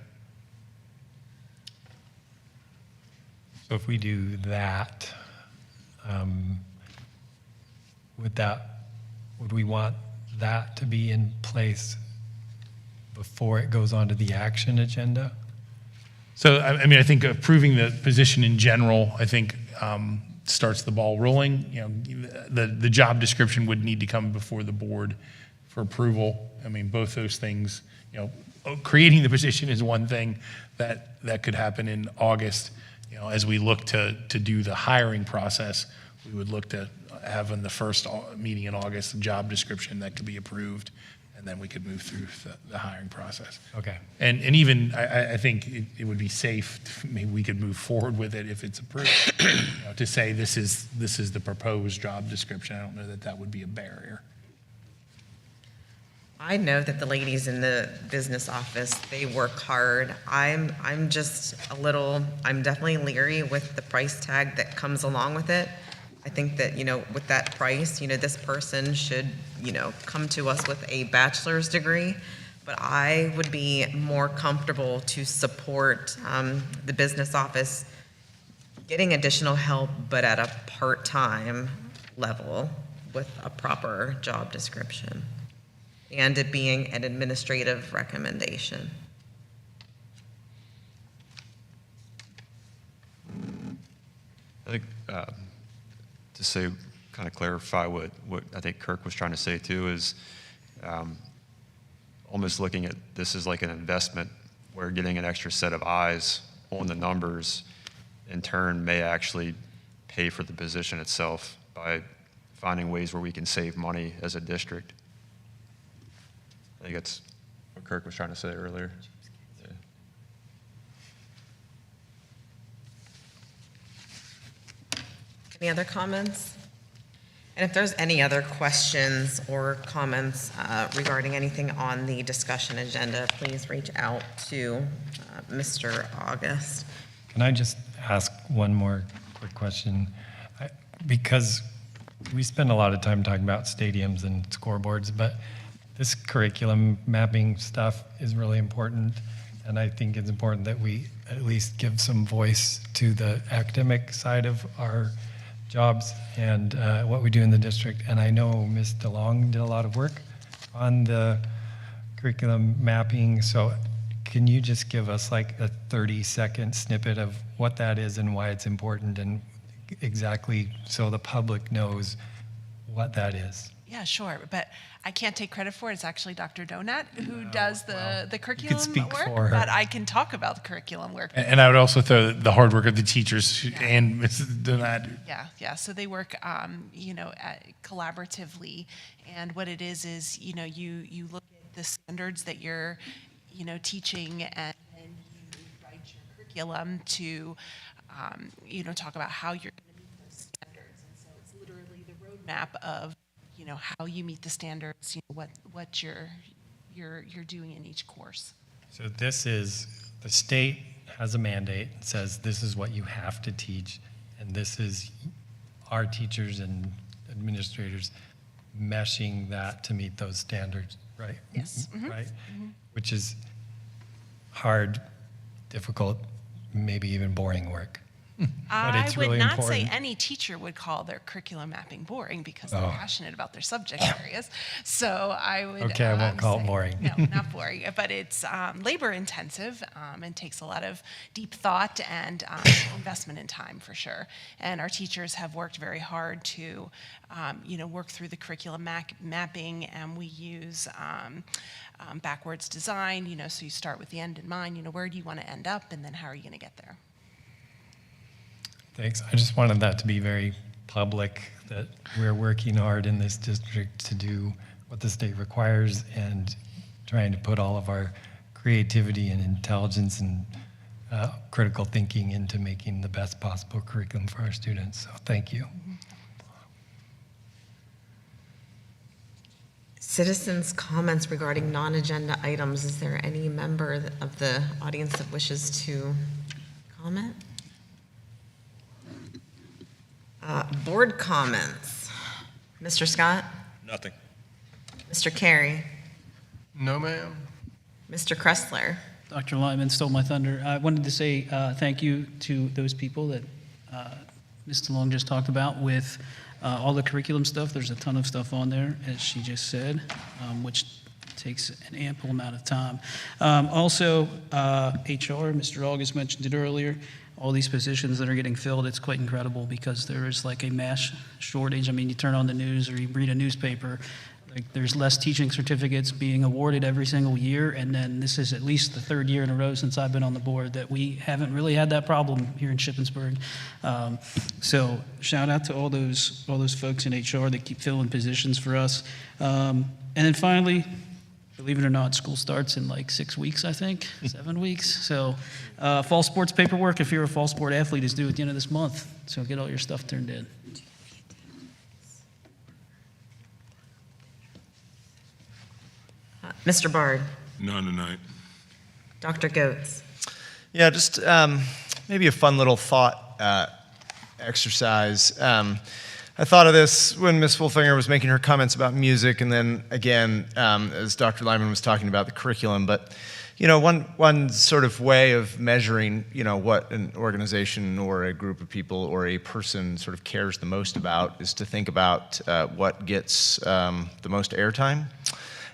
So if we do that, would we want that to be in place before it goes onto the action agenda? So, I think approving the position in general, I think, starts the ball rolling. The job description would need to come before the board for approval. Both those things, creating the position is one thing that could happen in August. As we look to do the hiring process, we would look to have in the first meeting in August, a job description that could be approved, and then we could move through the hiring process. Okay. And even, I think it would be safe, maybe we could move forward with it if it's approved, to say this is the proposed job description. I don't know that would be a barrier. I know that the ladies in the business office, they work hard. I'm definitely leery with the price tag that comes along with it. I think that, with that price, this person should, come to us with a bachelor's degree. But I would be more comfortable to support the business office getting additional help, but at a part-time level with a proper job description and it being an administrative recommendation. I think to say, kind of clarify what I think Kirk was trying to say too is almost looking at this as like an investment where getting an extra set of eyes on the numbers in turn may actually pay for the position itself by finding ways where we can save money as a district. I think that's what Kirk was trying to say earlier. Yeah. Any other comments? And if there's any other questions or comments regarding anything on the discussion agenda, please reach out to Mr. August. Can I just ask one more quick question? Because we spend a lot of time talking about stadiums and scoreboards, but this curriculum mapping stuff is really important, and I think it's important that we at least give some voice to the academic side of our jobs and what we do in the district. And I know Ms. DeLong did a lot of work on the curriculum mapping, so can you just give us like a 30-second snippet of what that is and why it's important and exactly so the public knows what that is? Yeah, sure, but I can't take credit for it. It's actually Dr. Donat who does the curriculum speak work, for her. but I can talk about the curriculum work. And I would also throw the hard work of the teachers and Mrs. Donat. Yeah. So they work, collaboratively, and what it is you look at the standards that you're, teaching, and then you write your curriculum to, talk about how you're going to meet those standards. And so it's literally the roadmap of, how you meet the standards, what you're doing in each course. So this is, the state has a mandate, it says this is what you have to teach, and this is our teachers and administrators meshing that to meet those standards, right? Yes. Mm-hmm. Right? Mm-hmm. Which is hard, difficult, maybe even boring work. I it's would really not say important. any teacher would call their curriculum mapping boring because they're Oh. passionate about their subject areas. So I would. Okay, I won't call it say- boring. No, not boring, but it's labor intensive and takes a lot of deep thought and investment in time for sure. And our teachers have worked very hard to, work through the curriculum mapping, and we use backwards design. So you start with the end in mind. Where do you want to end up, and then how are you going to get there? Thanks. I just wanted that to be very public, that we're working hard in this district to do what the state requires and trying to put all of our creativity and intelligence and critical thinking into making the best possible curriculum for our students. So thank you. Citizens' comments regarding non-agenda items. Is there any member of the audience that wishes to comment? Board comments. Mr. Scott? Nothing. Mr. Carey? No, ma'am. Mr. Kressler? Dr. Lyman stole my thunder. I wanted to say thank you to those people that Ms. DeLong just talked about with all the curriculum stuff. There's a ton of stuff on there, as she just said, which takes an ample amount of time. Also, HR, Mr. August mentioned it earlier, all these positions that are getting filled, it's quite incredible because there is like a mass shortage. I mean, you turn on the news or you read a newspaper, like there's less teaching certificates being awarded every single year, and then this is at least the third year in a row since I've been on the board that we haven't really had that problem here in Shippensburg. So shout out to all those folks in HR that keep filling positions for us. And then finally, believe it or not, school starts in like 6 weeks, I think, 7 weeks. So fall sports paperwork, if you're a fall sport athlete, is due at the end of this month. So get all your stuff turned in. Mr. Bard? None tonight. Dr. Goetz? Yeah, just maybe a fun little thought exercise. I thought of this when Ms. Wolfinger was making her comments about music, and then again, as Dr. Lyman was talking about the curriculum. But, one sort of way of measuring, what an organization or a group of people or a person sort of cares the most about is to think about what gets the most airtime.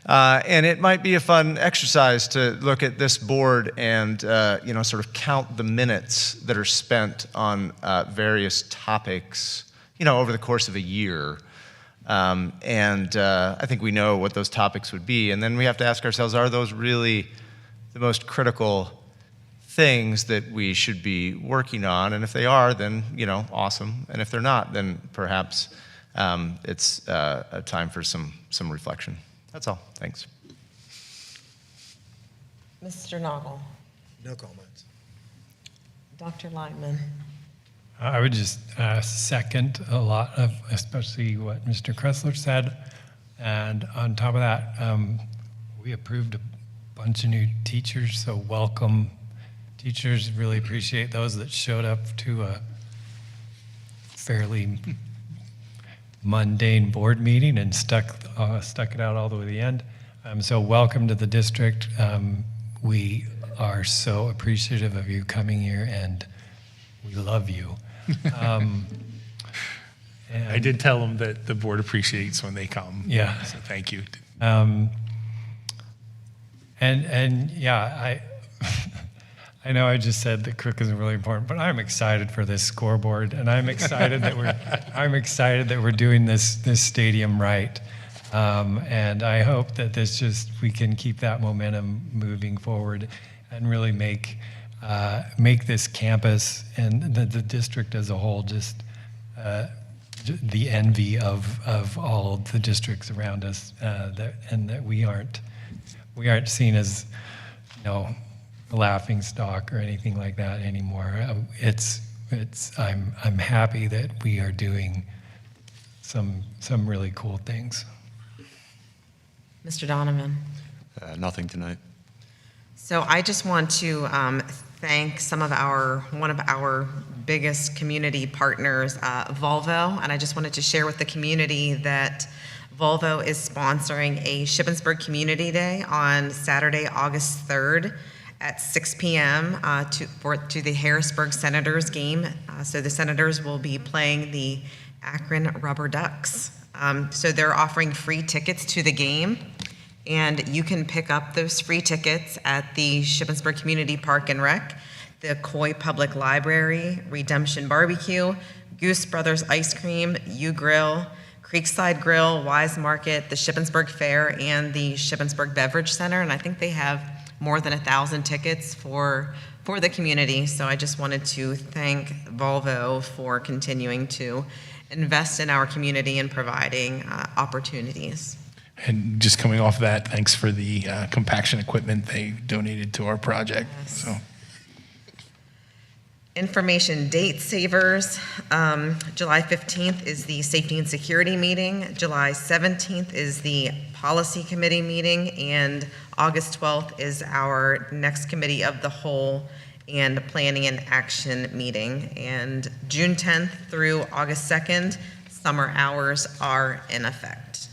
And it might be a fun exercise to look at this board and, sort of count the minutes that are spent on various topics, over the course of a year. I think we know what those topics would be. And then we have to ask ourselves, are those really the most critical things that we should be working on? And if they are, then, awesome. And if they're not, then perhaps it's a time for some reflection. That's all. Thanks. Mr. Noggle? No comments. Dr. Lyman? I would just second a lot of, especially what Mr. Kressler said. And on top of that, we approved a bunch of new teachers, so welcome teachers. Really appreciate those that showed up to a fairly mundane board meeting and stuck it out all the way to the end. So welcome to the district. We are so appreciative of you coming here, and we love you. I did tell them that the board appreciates when they come. Yeah. So thank you. And yeah, I know I just said that curriculum is really important, but I'm excited for this scoreboard, and I'm excited that we're doing this stadium right. And I hope that we can keep that momentum moving forward and really make this campus and the district as a whole just the envy of all the districts around us, that we aren't seen as, a laughing stock or anything like that anymore. I'm happy that we are doing some really cool things. Mr. Donovan? Nothing tonight. So I just want to thank one of our biggest community partners, Volvo, and I just wanted to share with the community that Volvo is sponsoring a Shippensburg Community Day on Saturday, August 3rd at 6 p.m. To the Harrisburg Senators game. So the Senators will be playing the Akron Rubber Ducks. So they're offering free tickets to the game, and you can pick up those free tickets at the Shippensburg Community Park and Rec, the Coy Public Library, Redemption Barbecue, Goose Brothers Ice Cream, U Grill, Creekside Grill, Wise Market, the Shippensburg Fair, and the Shippensburg Beverage Center. And I think they have more than 1,000 tickets for the community. So I just wanted to thank Volvo for continuing to invest in our community and providing opportunities. And just coming off that, thanks for the compaction equipment they donated to our project. Yes. So. Information date savers. July 15th is the Safety and Security meeting. July 17th is the Policy Committee meeting. And August 12th is our next Committee of the Whole and Planning and Action meeting. And June 10th through August 2nd, summer hours are in effect.